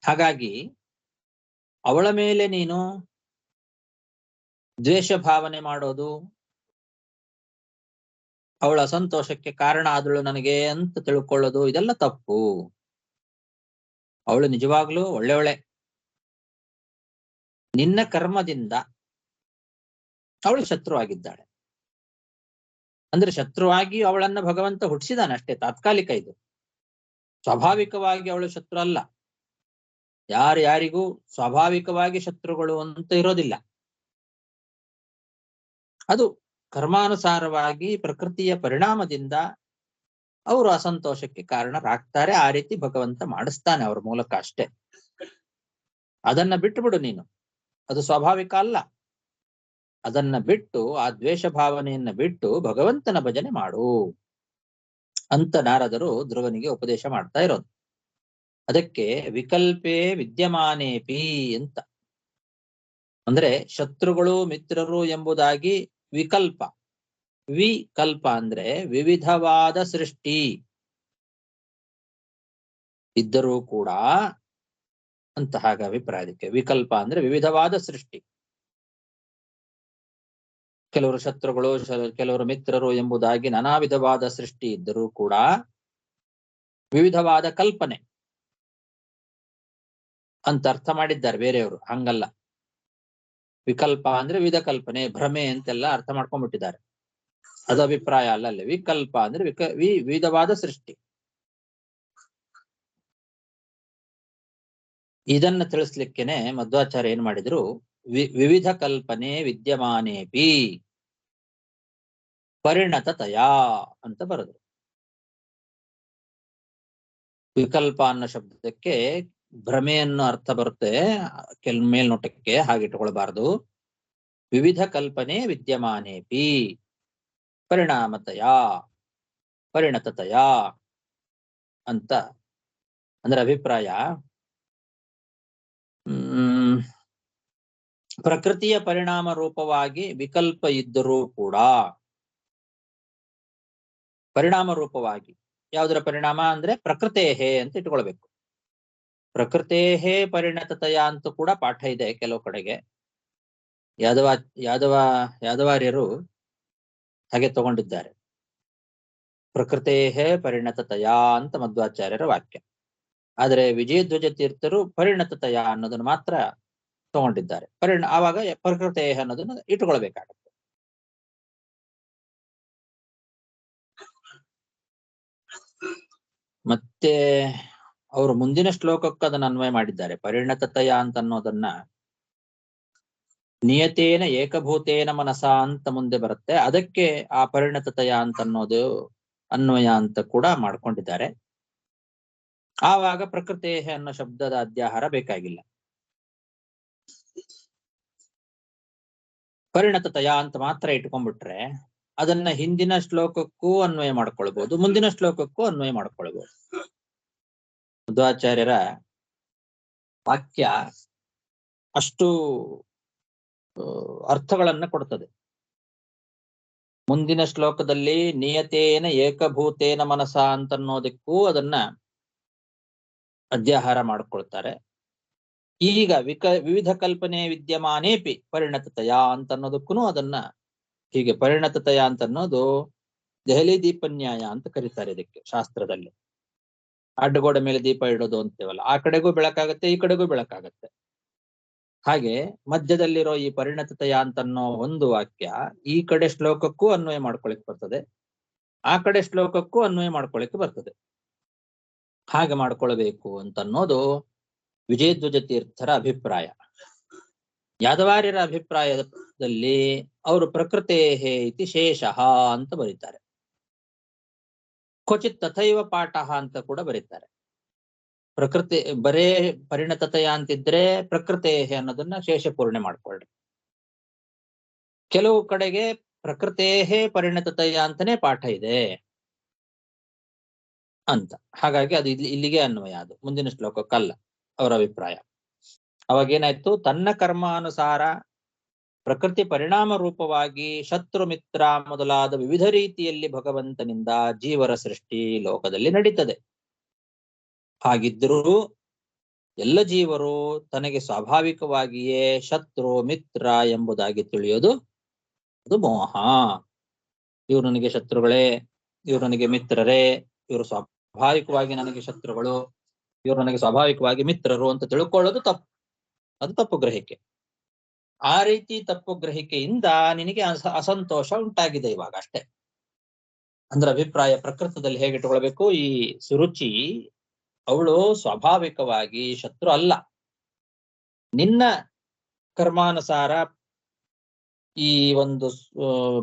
ಹಾಗಾಗಿ ಅವಳ ಮೇಲೆ ನೀನು ದ್ವೇಷ ಭಾವನೆ ಮಾಡೋದು, ಅವಳ ಸಂತೋಷಕ್ಕೆ ಕಾರಣ ಆದಳು ನನಗೆ ಅಂತ ತಿಳ್ಕೊಳ್ಳೋದು, ಇದೆಲ್ಲ ತಪ್ಪು. ಅವಳು ನಿಜವಾಗ್ಲೂ ಒಳ್ಳೆಯವಳೆ. ನಿನ್ನ ಕರ್ಮದಿಂದ ಅವಳು ಶತ್ರು ಆಗಿದ್ದಾಳೆ. ಅಂದ್ರೆ ಶತ್ರುವಾಗಿ ಅವಳನ್ನ ಭಗವಂತ ಹುಟ್ಟಿಸಿದಾನೆ ಅಷ್ಟೇ, ತಾತ್ಕಾಲಿಕ. ಇದು ಸ್ವಾಭಾವಿಕವಾಗಿ ಅವಳು ಶತ್ರು ಅಲ್ಲ. ಯಾರಿಗೂ ಸ್ವಾಭಾವಿಕವಾಗಿ ಶತ್ರುಗಳು ಅಂತ ಇರೋದಿಲ್ಲ. ಅದು ಕರ್ಮಾನುಸಾರವಾಗಿ ಪ್ರಕೃತಿಯ ಪರಿಣಾಮದಿಂದ ಅವರು ಅಸಂತೋಷಕ್ಕೆ ಕಾರಣರಾಗ್ತಾರೆ. ಆ ರೀತಿ ಭಗವಂತ ಮಾಡಿಸ್ತಾನೆ ಅವ್ರ ಮೂಲಕ ಅಷ್ಟೇ. ಅದನ್ನ ಬಿಟ್ಟುಬಿಡು ನೀನು, ಅದು ಸ್ವಾಭಾವಿಕ ಅಲ್ಲ. ಅದನ್ನ ಬಿಟ್ಟು ಆ ದ್ವೇಷ ಭಾವನೆಯನ್ನ ಬಿಟ್ಟು ಭಗವಂತನ ಭಜನೆ ಮಾಡು ಅಂತ ನಾರದರು ಧ್ರುವನಿಗೆ ಉಪದೇಶ ಮಾಡ್ತಾ ಇರೋದು. ಅದಕ್ಕೆ ವಿಕಲ್ಪೇ ವಿದ್ಯಮಾನೇಪಿ ಅಂತ, ಅಂದ್ರೆ ಶತ್ರುಗಳು ಮಿತ್ರರು ಎಂಬುದಾಗಿ ವಿಕಲ್ಪ. ವಿಕಲ್ಪ ಅಂದ್ರೆ ವಿವಿಧವಾದ ಸೃಷ್ಟಿ ಇದ್ದರೂ ಕೂಡ ಅಂತ ಹಾಗ ಅಭಿಪ್ರಾಯ. ಅದಕ್ಕೆ ವಿಕಲ್ಪ ಅಂದ್ರೆ ವಿವಿಧವಾದ ಸೃಷ್ಟಿ. ಕೆಲವರು ಶತ್ರುಗಳು, ಕೆಲವರು ಮಿತ್ರರು ಎಂಬುದಾಗಿ ನಾನಾ ವಿಧವಾದ ಸೃಷ್ಟಿ ಇದ್ದರೂ ಕೂಡ ವಿವಿಧವಾದ ಕಲ್ಪನೆ ಅಂತ ಅರ್ಥ ಮಾಡಿದ್ದಾರೆ ಬೇರೆಯವರು. ಹಂಗಲ್ಲ, ವಿಕಲ್ಪ ಅಂದ್ರೆ ವಿವಿಧ ಕಲ್ಪನೆ, ಭ್ರಮೆ ಅಂತೆಲ್ಲ ಅರ್ಥ ಮಾಡ್ಕೊಂಡ್ಬಿಟ್ಟಿದ್ದಾರೆ. ಅದು ಅಭಿಪ್ರಾಯ ಅಲ್ಲ. ಅಲ್ಲಿ ವಿಕಲ್ಪ ಅಂದ್ರೆ ವಿವಿಧವಾದ ಸೃಷ್ಟಿ. ಇದನ್ನ ತಿಳಿಸ್ಲಿಕ್ಕೆನೆ ಮಧ್ವಾಚಾರ್ಯ ಏನ್ ಮಾಡಿದ್ರು, ವಿವಿಧ ಕಲ್ಪನೆ ವಿದ್ಯಮಾನೇಪಿ ಪರಿಣತತಯಾ ಅಂತ ಬರೆದ್ರು. ವಿಕಲ್ಪ ಅನ್ನೋ ಶಬ್ದಕ್ಕೆ ಭ್ರಮೆಯನ್ನು ಅರ್ಥ ಬರುತ್ತೆ ಮೇಲ್ನೋಟಕ್ಕೆ, ಹಾಗಿಟ್ಟುಕೊಳ್ಬಾರ್ದು. ವಿವಿಧ ಕಲ್ಪನೆ ವಿದ್ಯಮಾನೇಪಿ ಪರಿಣಾಮತಯಾ ಪರಿಣತತಯಾ ಅಂತ ಅಂದ್ರೆ ಅಭಿಪ್ರಾಯ. ಪ್ರಕೃತಿಯ ಪರಿಣಾಮ ರೂಪವಾಗಿ ವಿಕಲ್ಪ ಇದ್ದರೂ ಕೂಡ ಪರಿಣಾಮ ರೂಪವಾಗಿ, ಯಾವುದರ ಪರಿಣಾಮ ಅಂದ್ರೆ ಪ್ರಕೃತೇಹೇ ಅಂತ ಇಟ್ಕೊಳ್ಬೇಕು. ಪ್ರಕೃತೇಹೇ ಪರಿಣತತಯ ಅಂತ ಕೂಡ ಪಾಠ ಇದೆ ಕೆಲವು ಕಡೆಗೆ. ಯಾದವಾರ್ಯರು ಹಾಗೆ ತಗೊಂಡಿದ್ದಾರೆ. ಪ್ರಕೃತೇಹೇ ಪರಿಣತತಯ ಅಂತ ಮಧ್ವಾಚಾರ್ಯರ ವಾಕ್ಯ. ಆದರೆ ವಿಜಯಧ್ವಜ ತೀರ್ಥರು ಪರಿಣತತಯ ಅನ್ನೋದನ್ನು ಮಾತ್ರ ತಗೊಂಡಿದ್ದಾರೆ. ಆವಾಗ ಪ್ರಕೃತೇಹ ಅನ್ನೋದನ್ನ ಇಟ್ಟುಕೊಳ್ಬೇಕಾಗತ್ತೆ. ಮತ್ತೆ ಅವರು ಮುಂದಿನ ಶ್ಲೋಕಕ್ಕೆ ಅದನ್ನು ಅನ್ವಯ ಮಾಡಿದ್ದಾರೆ. ಪರಿಣತತಯ ಅಂತ ಅನ್ನೋದನ್ನ ನಿಯತೇನ ಏಕಭೂತೇನ ಮನಸ ಅಂತ ಮುಂದೆ ಬರುತ್ತೆ. ಅದಕ್ಕೆ ಆ ಪರಿಣತತಯ ಅಂತ ಅನ್ನೋದು ಅನ್ವಯ ಅಂತ ಕೂಡ ಮಾಡ್ಕೊಂಡಿದ್ದಾರೆ. ಆವಾಗ ಪ್ರಕೃತಿ ಅನ್ನೋ ಶಬ್ದದ ಅಧ್ಯಾಹಾರ ಬೇಕಾಗಿಲ್ಲ. ಪರಿಣತತಯ ಅಂತ ಮಾತ್ರ ಇಟ್ಕೊಂಡ್ಬಿಟ್ರೆ ಅದನ್ನ ಹಿಂದಿನ ಶ್ಲೋಕಕ್ಕೂ ಅನ್ವಯ ಮಾಡ್ಕೊಳ್ಬಹುದು, ಮುಂದಿನ ಶ್ಲೋಕಕ್ಕೂ ಅನ್ವಯ ಮಾಡ್ಕೊಳ್ಬಹುದು. ಮಧ್ವಾಚಾರ್ಯರ ವಾಕ್ಯ ಅಷ್ಟು ಅರ್ಥಗಳನ್ನ ಕೊಡ್ತದೆ. ಮುಂದಿನ ಶ್ಲೋಕದಲ್ಲಿ ನಿಯತೇನ ಏಕಭೂತೇನ ಮನಸ ಅಂತನ್ನೋದಕ್ಕೂ ಅದನ್ನ ಅಧ್ಯಾಹಾರ ಮಾಡ್ಕೊಳ್ತಾರೆ. ಈಗ ವಿವಿಧ ಕಲ್ಪನೆ ವಿದ್ಯಮಾನೇಪಿ ಪರಿಣತತಯ ಅಂತ ಅನ್ನೋದಕ್ಕೂ ಅದನ್ನ ಹೀಗೆ ಪರಿಣತತಯ ಅಂತ ಅನ್ನೋದು ದೆಹಲಿ ದೀಪನ್ಯಾಯ ಅಂತ ಕರೀತಾರೆ ಇದಕ್ಕೆ ಶಾಸ್ತ್ರದಲ್ಲಿ. ಅಡ್ಡಗೋಡೆ ಮೇಲೆ ದೀಪ ಇಡೋದು ಅಂತೇವಲ್ಲ, ಆ ಕಡೆಗೂ ಬೆಳಕಾಗತ್ತೆ, ಈ ಕಡೆಗೂ ಬೆಳಕಾಗತ್ತೆ. ಹಾಗೆ ಮಧ್ಯದಲ್ಲಿರೋ ಈ ಪರಿಣತತಯ ಅಂತನ್ನೋ ಒಂದು ವಾಕ್ಯ ಈ ಕಡೆ ಶ್ಲೋಕಕ್ಕೂ ಅನ್ವಯ ಮಾಡ್ಕೊಳಿಕ್ ಬರ್ತದೆ, ಆ ಕಡೆ ಶ್ಲೋಕಕ್ಕೂ ಅನ್ವಯ ಮಾಡ್ಕೊಳಿಕ್ ಬರ್ತದೆ. ಹಾಗೆ ಮಾಡ್ಕೊಳ್ಬೇಕು ಅಂತ ಅನ್ನೋದು ವಿಜಯಧ್ವಜ ತೀರ್ಥರ ಅಭಿಪ್ರಾಯ. ಯಾದವಾರ್ಯರ ಅಭಿಪ್ರಾಯದಲ್ಲಿ ಅವರು ಪ್ರಕೃತೆ ಇತಿ ಶೇಷಃ ಅಂತ ಬರೀತಾರೆ. ಕ್ವಚಿತ್ ತಥೈವ ಪಾಠ ಅಂತ ಕೂಡ ಬರೀತಾರೆ. ಪ್ರಕೃತಿ ಬರೇ ಪರಿಣತತೆಯ ಅಂತಿದ್ರೆ ಪ್ರಕೃತೆ ಅನ್ನೋದನ್ನ ಶೇಷ ಪೂರ್ಣೆ ಮಾಡ್ಕೊಳ್ರಿ. ಕೆಲವು ಕಡೆಗೆ ಪ್ರಕೃತೆ ಪರಿಣತತೆಯ ಅಂತಾನೆ ಪಾಠ ಇದೆ ಅಂತ. ಹಾಗಾಗಿ ಅದು ಇಲ್ಲಿಗೆ ಅನ್ವಯ, ಅದು ಮುಂದಿನ ಶ್ಲೋಕಕ್ಕಲ್ಲ ಅವರ ಅಭಿಪ್ರಾಯ. ಅವಾಗೇನಾಯ್ತು, ತನ್ನ ಕರ್ಮಾನುಸಾರ ಪ್ರಕೃತಿ ಪರಿಣಾಮ ರೂಪವಾಗಿ ಶತ್ರು ಮಿತ್ರ ಮೊದಲಾದ ವಿವಿಧ ರೀತಿಯಲ್ಲಿ ಭಗವಂತನಿಂದ ಜೀವರ ಸೃಷ್ಟಿ ಲೋಕದಲ್ಲಿ ನಡೀತದೆ. ಹಾಗಿದ್ದರೂ ಎಲ್ಲ ಜೀವರು ತನಗೆ ಸ್ವಾಭಾವಿಕವಾಗಿಯೇ ಶತ್ರು ಮಿತ್ರ ಎಂಬುದಾಗಿ ತಿಳಿಯೋದು ಅದು ಮೋಹ. ಇವರು ನನಗೆ ಶತ್ರುಗಳೇ, ಇವರು ನನಗೆ ಮಿತ್ರರೇ, ಇವರು ಸ್ವಾಭಾವಿಕವಾಗಿ ನನಗೆ ಶತ್ರುಗಳು, ಇವರು ನನಗೆ ಸ್ವಾಭಾವಿಕವಾಗಿ ಮಿತ್ರರು ಅಂತ ತಿಳ್ಕೊಳ್ಳೋದು ತಪ್ಪು. ಅದು ತಪ್ಪು ಗ್ರಹಿಕೆ. ಆ ರೀತಿ ತಪ್ಪು ಗ್ರಹಿಕೆಯಿಂದ ನಿನಗೆ ಅಸಂತೋಷ ಉಂಟಾಗಿದೆ ಇವಾಗ ಅಷ್ಟೇ. ಅಂದ್ರೆ ಅಭಿಪ್ರಾಯ ಪ್ರಕೃತದಲ್ಲಿ ಹೇಗೆ ಇಟ್ಕೊಳ್ಬೇಕು, ಈ ಸುರುಚಿ ಅವಳು ಸ್ವಾಭಾವಿಕವಾಗಿ ಶತ್ರು ಅಲ್ಲ. ನಿನ್ನ ಕರ್ಮಾನುಸಾರ ಈ ಒಂದು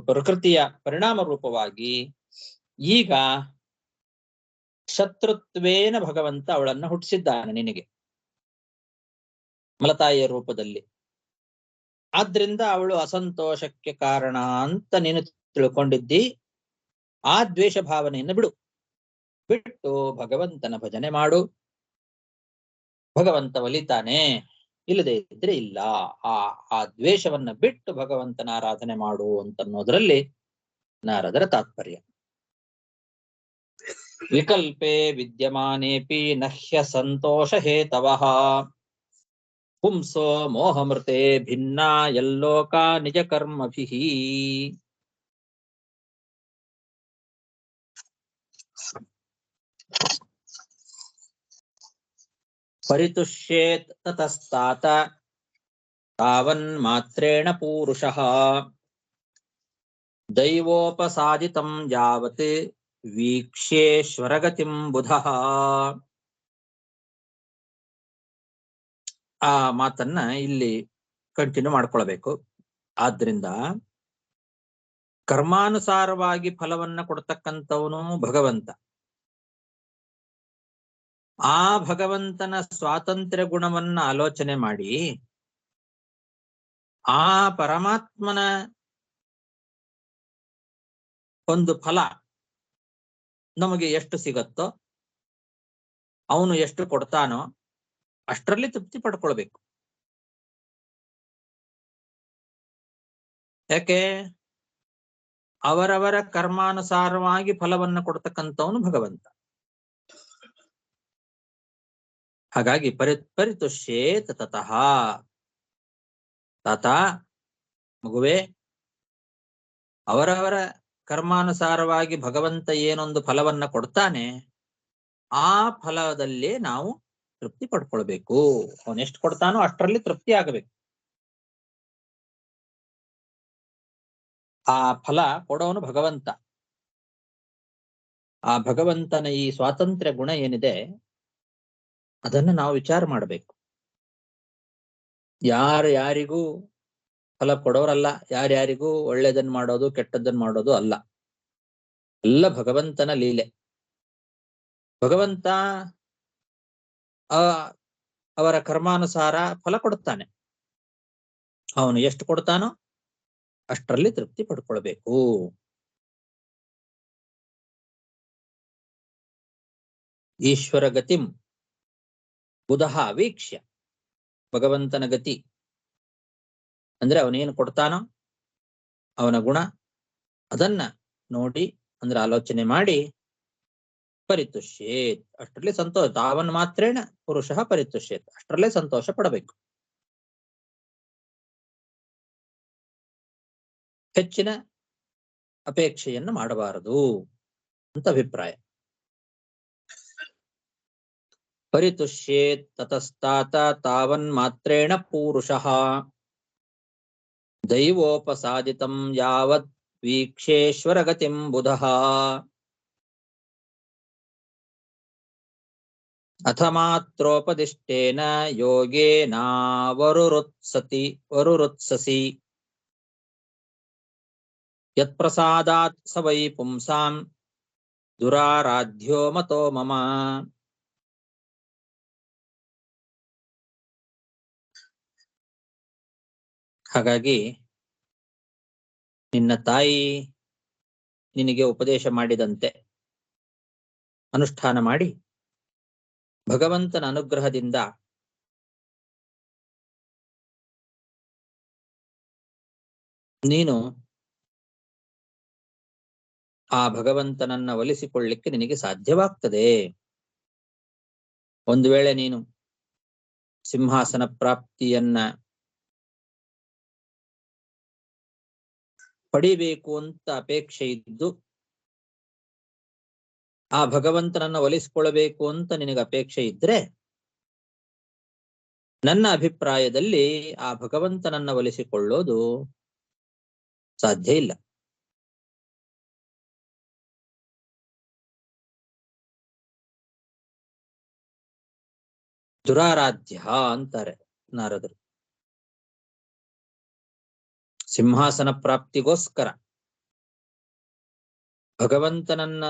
ಪ್ರಕೃತಿಯ ಪರಿಣಾಮ ರೂಪವಾಗಿ ಈಗ ಶತ್ರುತ್ವೇನ ಭಗವಂತ ಅವಳನ್ನ ಹುಟ್ಟಿಸಿದ್ದಾನೆ ನಿನಗೆ ಮಲತಾಯಿಯ ರೂಪದಲ್ಲಿ. ಆದ್ರಿಂದ ಅವಳು ಅಸಂತೋಷಕ್ಕೆ ಕಾರಣ ಅಂತ ನೀನು ತಿಳ್ಕೊಂಡಿದ್ದಿ. ಆ ದ್ವೇಷ ಭಾವನೆಯನ್ನು ಬಿಟ್ಟು ಭಗವಂತನ ಭಜನೆ ಮಾಡು. ಭಗವಂತ ಒಲಿತಾನೆ, ಇಲ್ಲದೆ ಇದ್ರೆ ಇಲ್ಲ. ಆ ದ್ವೇಷವನ್ನ ಬಿಟ್ಟು ಭಗವಂತನ ಆರಾಧನೆ ಮಾಡು ಅಂತನ್ನೋದ್ರಲ್ಲಿ ನಾರದರ ತಾತ್ಪರ್ಯ. ವಿಕಲ್ಪೆ ವಿದ್ಯಮಾನೇಪಿ ನಹ್ಯ ಸಂತೋಷ ಹೇತವಃ ಪುಂಸೋ ಮೋಹಮೃತೆ ಭಿನ್ನ ಯಲ್ಲೋಕ ನಿಜ ಕರ್ಮಭಿಃ. ಪರಿತುಷ್ಯೇತ್ ತತಸ್ತಾತ ತಾವನ್ಮಾತ್ರೇಣ ಪೂರುಷಃ ದೈವೋಪಸಾದಿತಂ ಯಾವತ್ ವೀಕ್ಷ್ಯೇಶ್ವರಗತಿಂ ಬುಧಃ. ಆ ಮಾತನ್ನ ಇಲ್ಲಿ ಕಂಟಿನ್ಯೂ ಮಾಡ್ಕೊಳ್ಬೇಕು. ಆದ್ರಿಂದ ಕರ್ಮಾನುಸಾರವಾಗಿ ಫಲವನ್ನ ಕೊಡ್ತಕ್ಕಂಥವನು ಭಗವಂತ. ಆ ಭಗವಂತನ ಸ್ವಾತಂತ್ರ್ಯ ಗುಣವನ್ನ ಆಲೋಚನೆ ಮಾಡಿ ಆ ಪರಮಾತ್ಮನ ಒಂದು ಫಲ ನಮಗೆ ಎಷ್ಟು ಸಿಗತ್ತೋ, ಅವನು ಎಷ್ಟು ಕೊಡ್ತಾನೋ ಅಷ್ಟರಲ್ಲಿ ತೃಪ್ತಿ ಪಡ್ಕೊಳ್ಬೇಕು. ಯಾಕೆ? ಅವರವರ ಕರ್ಮಾನುಸಾರವಾಗಿ ಫಲವನ್ನ ಕೊಡ್ತಕ್ಕಂಥವನು ಭಗವಂತ. ಹಾಗಾಗಿ ಪರಿತುಷ್ಯೇತ್ ತತಃ ತಾತ ಮಗುವೆ, ಅವರವರ ಕರ್ಮಾನುಸಾರವಾಗಿ ಭಗವಂತ ಏನೊಂದು ಫಲವನ್ನ ಕೊಡ್ತಾನೆ ಆ ಫಲದಲ್ಲೇ ನಾವು ತೃಪ್ತಿ ಪಡ್ಕೊಳ್ಬೇಕು. ಅವನೆಷ್ಟು ಕೊಡ್ತಾನೋ ಅಷ್ಟರಲ್ಲಿ ತೃಪ್ತಿ ಆಗಬೇಕು. ಆ ಫಲ ಕೊಡೋನು ಭಗವಂತ. ಆ ಭಗವಂತನ ಈ ಸ್ವಾತಂತ್ರ್ಯ ಗುಣ ಏನಿದೆ ಅದನ್ನು ನಾವು ವಿಚಾರ ಮಾಡಬೇಕು. ಯಾರಿಗೂ ಫಲ ಕೊಡೋರಲ್ಲ, ಯಾರ್ಯಾರಿಗೂ ಒಳ್ಳೇದನ್ನ ಮಾಡೋದು ಕೆಟ್ಟದ್ದನ್ನ ಮಾಡೋದು ಅಲ್ಲ. ಎಲ್ಲ ಭಗವಂತನ ಲೀಲೆ. ಭಗವಂತ ಅವರ ಕರ್ಮಾನುಸಾರ ಫಲ ಕೊಡುತ್ತಾನೆ. ಅವನು ಎಷ್ಟು ಕೊಡ್ತಾನೋ ಅಷ್ಟರಲ್ಲಿ ತೃಪ್ತಿ ಪಡ್ಕೊಳ್ಬೇಕು. ಈಶ್ವರ ಗತಿಂ ಬುಧಃ ವೀಕ್ಷ್ಯ. ಭಗವಂತನ ಗತಿ ಅಂದ್ರೆ ಅವನೇನು ಕೊಡ್ತಾನೋ ಅವನ ಗುಣ ಅದನ್ನ ನೋಡಿ ಅಂದ್ರೆ ಆಲೋಚನೆ ಮಾಡಿ ಪರಿತುಷ್ಯೇತ್, ಅಷ್ಟರಲ್ಲಿ ಸಂತೋಷ. ತಾವನ್ ಮಾತ್ರೇಣ ಪುರುಷ ಪರಿತುಷ್ಯೇತ್, ಅಷ್ಟರಲ್ಲೇ ಸಂತೋಷ ಪಡಬೇಕು. ಹೆಚ್ಚಿನ ಅಪೇಕ್ಷೆಯನ್ನು ಮಾಡಬಾರದು ಅಂತ ಅಭಿಪ್ರಾಯ. ಪರಿತುಷ್ಯೇತ್ ತತಸ್ತಾತ ತಾವನ್ ಮಾತ್ರೇಣ ಪೂರುಷಃ ದೈವೋಪಸಾದಿತಂ ಯಾವತ್ ವೀಕ್ಷೇಶ್ವರ ಗತಿಂ ಬುಧಃ ಅಥ ಮಾತ್ರೋಪದಿಷ್ಟೇನ ಯೋಗೇನಾವರುರುತ್ಸಸಿ ಯತ್ಪ್ರಸಾದಾತ್ ಸ ವೈ ಪುಂಸಾಂ ದುರಾರಾಧ್ಯ ಮತೋ ಮಮ. ಹಾಗಾಗಿ ನಿನ್ನ ತಾಯಿ ನಿನಗೆ ಉಪದೇಶ ಮಾಡಿದಂತೆ ಅನುಷ್ಠಾನ ಮಾಡಿ ಭಗವಂತನ ಅನುಗ್ರಹದಿಂದ ನೀನು ಆ ಭಗವಂತನನ್ನ ಒಲಿಸಿಕೊಳ್ಳಿಕ್ಕೆ ನಿನಗೆ ಸಾಧ್ಯವಾಗ್ತದೆ. ಒಂದು ವೇಳೆ ನೀನು ಸಿಂಹಾಸನ ಪ್ರಾಪ್ತಿಯನ್ನ ಪಡಿಬೇಕು ಅಂತ ಅಪೇಕ್ಷೆ ಇದ್ದು ಆ ಭಗವಂತನನ್ನ ಒಲಿಸಿಕೊಳ್ಳಬೇಕು ಅಂತ ನಿನಗೆ ಅಪೇಕ್ಷೆ ಇದ್ರೆ ನನ್ನ ಅಭಿಪ್ರಾಯದಲ್ಲಿ ಆ ಭಗವಂತನನ್ನ ಒಲಿಸಿಕೊಳ್ಳೋದು ಸಾಧ್ಯ ಇಲ್ಲ. ದುರಾರಾಧ್ಯ ಅಂತಾರೆ ನಾರದರು. ಸಿಂಹಾಸನ ಪ್ರಾಪ್ತಿಗೋಸ್ಕರ ಭಗವಂತನನ್ನ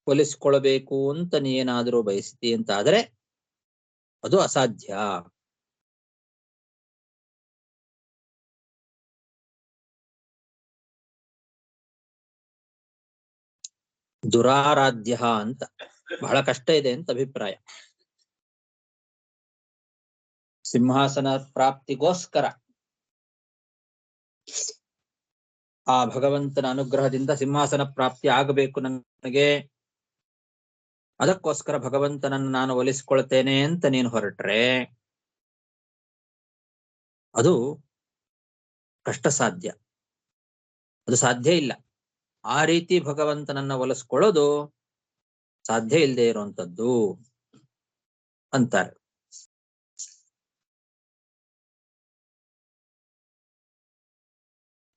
ಒಲಿಸಿಕೊಳ್ಳಬೇಕು ಅಂತ ನೀನಾದರೂ ಬಯಸ್ತಿ ಅಂತ ಆದ್ರೆ ಅದು ಅಸಾಧ್ಯ. ದುರಾರಾಧ್ಯ ಅಂತ ಬಹಳ ಕಷ್ಟ ಇದೆ ಅಂತ ಅಭಿಪ್ರಾಯ. ಸಿಂಹಾಸನ ಪ್ರಾಪ್ತಿಗೋಸ್ಕರ ಆ ಭಗವಂತನ ಅನುಗ್ರಹದಿಂದ ಸಿಂಹಾಸನ ಪ್ರಾಪ್ತಿ ಆಗಬೇಕು ನನಗೆ, ಅದಕ್ಕೋಸ್ಕರ ಭಗವಂತನನ್ನು ನಾನು ಒಲಿಸಿಕೊಳ್ತೇನೆ ಅಂತ ನೀನು ಹೊರಟ್ರೆ ಅದು ಕಷ್ಟ ಸಾಧ್ಯ. ಅದು ಸಾಧ್ಯ ಇಲ್ಲ. ಆ ರೀತಿ ಭಗವಂತನನ್ನ ಒಲಿಸ್ಕೊಳ್ಳೋದು ಸಾಧ್ಯ ಇಲ್ಲದೆ ಇರುವಂತದ್ದು ಅಂತಾರೆ.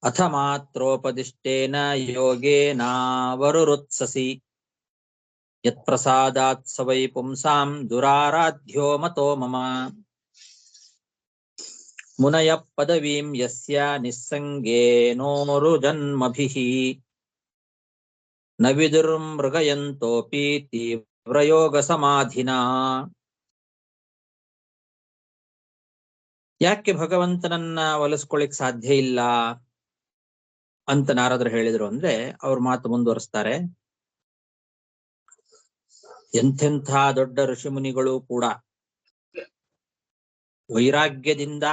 ಅಥ ಮಾತ್ರೋಪದಿಷ್ಟೇನ ಯೋಗೇನಾವರುರುತ್ಸಸಿ ಯತ್ಪ್ರಸಾದಾತ್ ಸ ವೈ ಪುಂಸಾಂ ದುರಾರಾಧ್ಯ ಮತೋ ಮಮ. ಮುನಯ ಪದವೀಂ ಯಸ್ಯ ನಿಸ್ಸಂಗೇನೋರು ಜನ್ಮಭಿಃ ನ ವಿದುರ್ಮೃಗಯಂತೋಪಿ ತೀವ್ರಯೋಗ ಸಮಾಧಿನಾ. ಯಾಕೆ ಭಗವಂತನನ್ನ ಒಲಿಸ್ಕೊಳ್ಳಿಕ್ ಸಾಧ್ಯ ಇಲ್ಲ ಅಂತ ನಾರದರು ಹೇಳಿದ್ರು ಅಂದ್ರೆ ಅವ್ರ ಮಾತು ಮುಂದುವರಿಸ್ತಾರೆ. ಎಂಥೆಂಥ ದೊಡ್ಡ ಋಷಿಮುನಿಗಳು ಕೂಡ ವೈರಾಗ್ಯದಿಂದ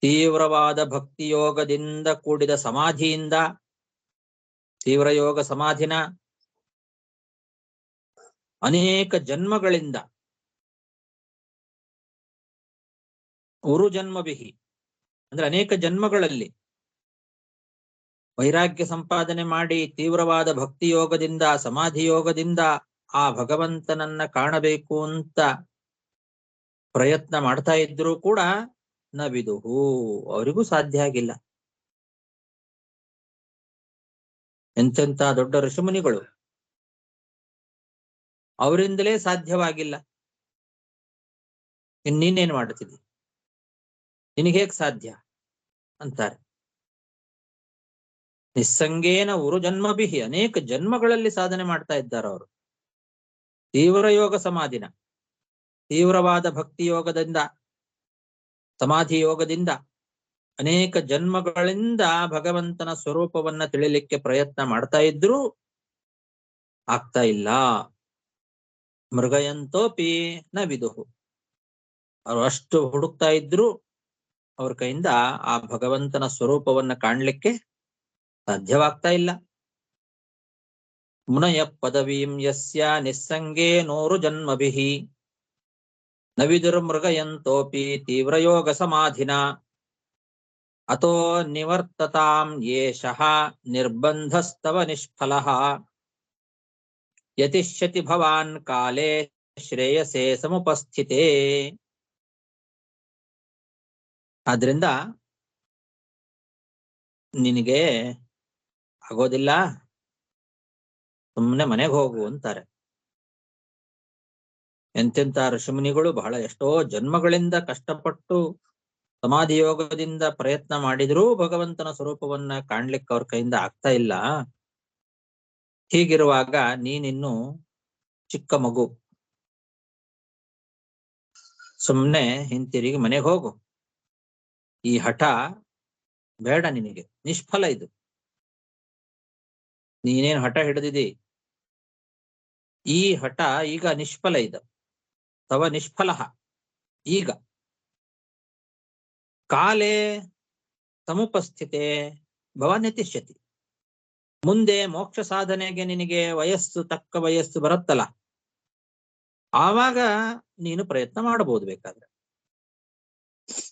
ತೀವ್ರವಾದ ಭಕ್ತಿಯೋಗದಿಂದ ಕೂಡಿದ ಸಮಾಧಿಯಿಂದ, ತೀವ್ರ ಯೋಗ ಸಮಾಧಿನ ಅನೇಕ ಜನ್ಮಗಳಿಂದ ಉರು ಜನ್ಮಭಿಹಿ ಅಂದ್ರೆ ಅನೇಕ ಜನ್ಮಗಳಲ್ಲಿ ವೈರಾಗ್ಯ ಸಂಪಾದನೆ ಮಾಡಿ ತೀವ್ರವಾದ ಭಕ್ತಿ ಯೋಗದಿಂದ ಸಮಾಧಿ ಯೋಗದಿಂದ ಆ ಭಗವಂತನನ್ನ ಕಾಣಬೇಕು ಅಂತ ಪ್ರಯತ್ನ ಮಾಡ್ತಾ ಇದ್ರೂ ಕೂಡ ನವಿದುಹು ಅವರಿಗೂ ಸಾಧ್ಯ ಆಗಿಲ್ಲ. ಎಂತೆಂಥ ದೊಡ್ಡ ಋಷಿಮುನಿಗಳು ಅವರಿಂದಲೇ ಸಾಧ್ಯವಾಗಿಲ್ಲ. ಇನ್ನೇನ್ ಮಾಡ್ತಿದ್ದಿ, ನಿನಗೇಗ್ ಸಾಧ್ಯ ಅಂತಾರೆ. ನಿಸ್ಸಂಗೇನ ಉರು ಜನ್ಮಭಿಹಿ ಅನೇಕ ಜನ್ಮಗಳಲ್ಲಿ ಸಾಧನೆ ಮಾಡ್ತಾ ಇದ್ದಾರೆ ಅವರು. ತೀವ್ರ ಯೋಗ ಸಮಾಧಿನ, ತೀವ್ರವಾದ ಭಕ್ತಿ ಯೋಗದಿಂದ, ಸಮಾಧಿ ಯೋಗದಿಂದ ಅನೇಕ ಜನ್ಮಗಳಿಂದ ಭಗವಂತನ ಸ್ವರೂಪವನ್ನ ತಿಳಿಲಿಕ್ಕೆ ಪ್ರಯತ್ನ ಮಾಡ್ತಾ ಇದ್ರೂ ಆಗ್ತಾ ಇಲ್ಲ. ಮೃಗಯಂತೋಪಿ ನ ವಿದುಹು, ಅವರು ಅಷ್ಟು ಹುಡುಕ್ತಾ ಇದ್ರು ಅವ್ರ ಕೈಯಿಂದ ಆ ಭಗವಂತನ ಸ್ವರೂಪವನ್ನ ಕಾಣ್ಲಿಕ್ಕೆ ಸಾಧ್ಯವಾಗ್ತಾ ಇಲ್ಲ. ಮುನಯ ಪದವೀಂ ಯಸ್ಯ ನಿಸ್ಸಂಗೇ ನೋರು ಜನ್ಮಭಿಃ ನ ವಿದುರ್ಮೃಗಯಂತೋಪಿ ತೀವ್ರಯೋಗ ಸಮಾಧಿನ ಅತೋ ನಿವರ್ತತಾಂ ಯೇಷಃ ನಿರ್ಬಂಧಸ್ತವ ನಿಷ್ಫಲಃ ಯತಿಷ್ಯತಿ ಭವಾನ್ ಕಾಲೇ ಶ್ರೇಯಸೇ ಸಮುಪಸ್ಥಿತೇ. ಆದ್ರಿಂದ ನಿನಗೆ ಆಗೋದಿಲ್ಲ, ಸುಮ್ಮನೆ ಮನೆಗೆ ಹೋಗು ಅಂತಾರೆ. ಎಂತೆಂತ ಋಷಿಮುನಿಗಳು ಬಹಳ ಎಷ್ಟೋ ಜನ್ಮಗಳಿಂದ ಕಷ್ಟಪಟ್ಟು ಸಮಾಧಿ ಯೋಗದಿಂದ ಪ್ರಯತ್ನ ಮಾಡಿದ್ರೂ ಭಗವಂತನ ಸ್ವರೂಪವನ್ನ ಕಾಣ್ಲಿಕ್ಕೆ ಅವ್ರ ಕೈಯಿಂದ ಆಗ್ತಾ ಇಲ್ಲ. ಹೀಗಿರುವಾಗ ನೀನಿನ್ನು ಚಿಕ್ಕ ಮಗು, ಸುಮ್ನೆ ಹಿಂತಿರುಗಿ ಮನೆಗೆ ಹೋಗು. ಈ ಹಠ ಬೇಡ ನಿನಗೆ, ನಿಷ್ಫಲ ಇದು. ನೀನೇನು ಹಠ ಹಿಡಿದಿದಿ, ಈ ಹಠ ಈಗ ನಿಷ್ಫಲ ಇದು. ತವ ನಿಷ್ಫಲ ಈಗ ಕಾಲೇ ಸಮುಪಸ್ಥಿತೆ ಭವಾನ್ ಯತಿಷ್ಯತಿ. ಮುಂದೆ ಮೋಕ್ಷ ಸಾಧನೆಗೆ ನಿನಗೆ ವಯಸ್ಸು, ತಕ್ಕ ವಯಸ್ಸು ಬರುತ್ತಲ್ಲ, ಆವಾಗ ನೀನು ಪ್ರಯತ್ನ ಮಾಡಬಹುದು ಬೇಕಾದ್ರೆ.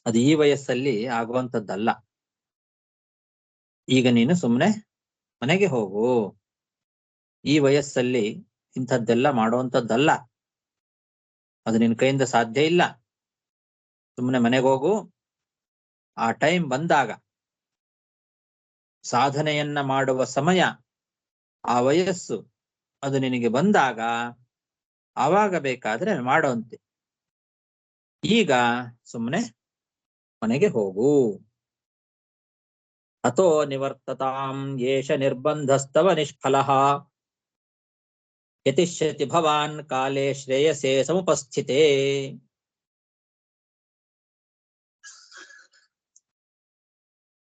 ಅದು ಈ ವಯಸ್ಸಲ್ಲಿ ಆಗುವಂಥದ್ದಲ್ಲ. ಈಗ ನೀನು ಸುಮ್ಮನೆ ಮನೆಗೆ ಹೋಗು. ಈ ವಯಸ್ಸಲ್ಲಿ ಇಂಥದ್ದೆಲ್ಲ ಮಾಡುವಂಥದ್ದಲ್ಲ, ಅದು ನಿನ್ನ ಕೈಯಿಂದ ಸಾಧ್ಯ ಇಲ್ಲ. ಸುಮ್ಮನೆ ಮನೆಗೆ ಹೋಗು. ಆ ಟೈಮ್ ಬಂದಾಗ, ಸಾಧನೆಯನ್ನ ಮಾಡುವ ಸಮಯ, ಆ ವಯಸ್ಸು ಅದು ನಿನಗೆ ಬಂದಾಗ ಆವಾಗ ಬೇಕಾದ್ರೆ ಮಾಡೋಂತೆ. ಈಗ ಸುಮ್ಮನೆ ಮನೆಗೆ ಹೋಗು. ಅಥೋ ನಿವರ್ತತಾಂ ಯೇಷ ನಿರ್ಬಂಧಸ್ತವ ನಿಷ್ಫಲಃ ಯತಿಷ್ಯತಿ ಭವಾನ್ ಕಾಲೇ ಶ್ರೇಯಸೇ ಸಮುಪಸ್ಥಿತೇ.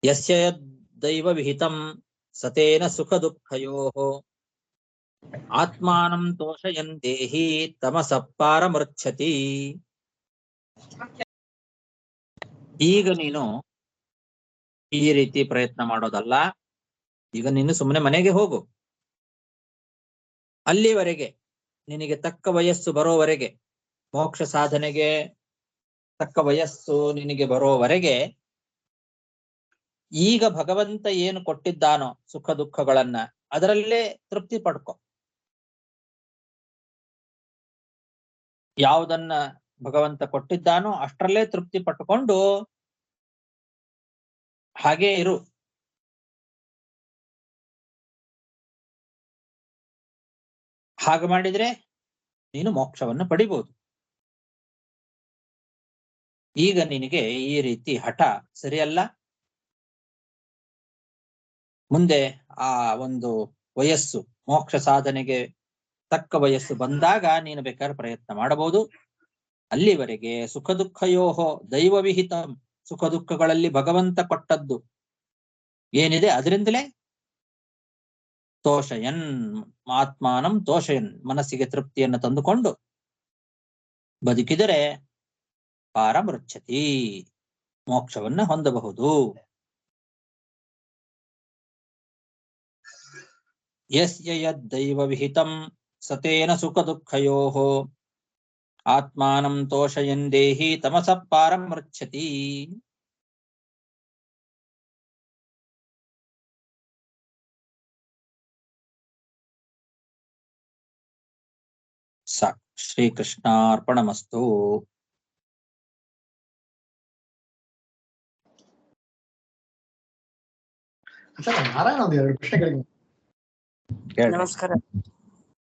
ಯಸ್ಯ ದೈವ ವಿಹಿತಂ ಸತೇನ ಸುಖ ದುಃಖಯೋಃ ಆತ್ಮಾನಂ ತೋಷಯನ್ ದೇಹಿ ತಮಸಃ ಪಾರಮೃಚ್ಛತಿ. ಈಗ ನೀನು ಈ ರೀತಿ ಪ್ರಯತ್ನ ಮಾಡೋದಲ್ಲ. ಈಗ ನೀನು ಸುಮ್ಮನೆ ಮನೆಗೆ ಹೋಗು. ಅಲ್ಲಿವರೆಗೆ ನಿನಗೆ ತಕ್ಕ ವಯಸ್ಸು ಬರೋವರೆಗೆ, ಮೋಕ್ಷ ಸಾಧನೆಗೆ ತಕ್ಕ ವಯಸ್ಸು ನಿನಗೆ ಬರೋವರೆಗೆ, ಈಗ ಭಗವಂತ ಏನು ಕೊಟ್ಟಿದ್ದಾನೋ ಸುಖ ದುಃಖಗಳನ್ನ ಅದರಲ್ಲೇ ತೃಪ್ತಿ ಪಡ್ಕೊ. ಯಾವುದನ್ನ ಭಗವಂತ ಕೊಟ್ಟಿದ್ದಾನೋ ಅಷ್ಟರಲ್ಲೇ ತೃಪ್ತಿ ಪಟ್ಟುಕೊಂಡು ಹಾಗೇ ಇರು. ಹಾಗೆ ಮಾಡಿದ್ರೆ ನೀನು ಮೋಕ್ಷವನ್ನು ಪಡಿಬಹುದು. ಈಗ ನಿನಗೆ ಈ ರೀತಿ ಹಠ ಸರಿಯಲ್ಲ. ಮುಂದೆ ಆ ಒಂದು ವಯಸ್ಸು, ಮೋಕ್ಷ ಸಾಧನೆಗೆ ತಕ್ಕ ವಯಸ್ಸು ಬಂದಾಗ ನೀನು ಬೇಕಾದ್ರೆ ಪ್ರಯತ್ನ ಮಾಡಬಹುದು. ಅಲ್ಲಿವರೆಗೆ ಸುಖ ದುಃಖಯೋಹೋ ದೈವ ವಿಹಿತ, ಸುಖ ದುಃಖಗಳಲ್ಲಿ ಭಗವಂತ ಕೊಟ್ಟದ್ದು ಏನಿದೆ ಅದರಿಂದಲೇ ತೋಷಯನ್, ಆತ್ಮಾನಂ ತೋಷಯನ್, ಮನಸ್ಸಿಗೆ ತೃಪ್ತಿಯನ್ನು ತಂದುಕೊಂಡು ಬದುಕಿದರೆ ಪಾರಮೃಚ್ಛತಿ, ಮೋಕ್ಷವನ್ನ ಹೊಂದಬಹುದು. ಯಸ್ಯ ಯದ್ದೈವ ವಿಹಿತಂ ಸತೇನ ಸುಖ ದುಃಖಯೋಃ ಆತ್ಮಾನಂ ತೋಷಯನ್ ದೇಹಿ ತಮಸಃ ಪಾರಮೃಚ್ಛತಿ. ಸಾಕು. ಶ್ರೀಕೃಷ್ಣಾರ್ಪಣಮಸ್ತು. ನಾರಾಯಣ, ಒಂದು ಎರಡು ಪ್ರಶ್ನೆಗಳಿಗೆ ನಮಸ್ಕಾರ.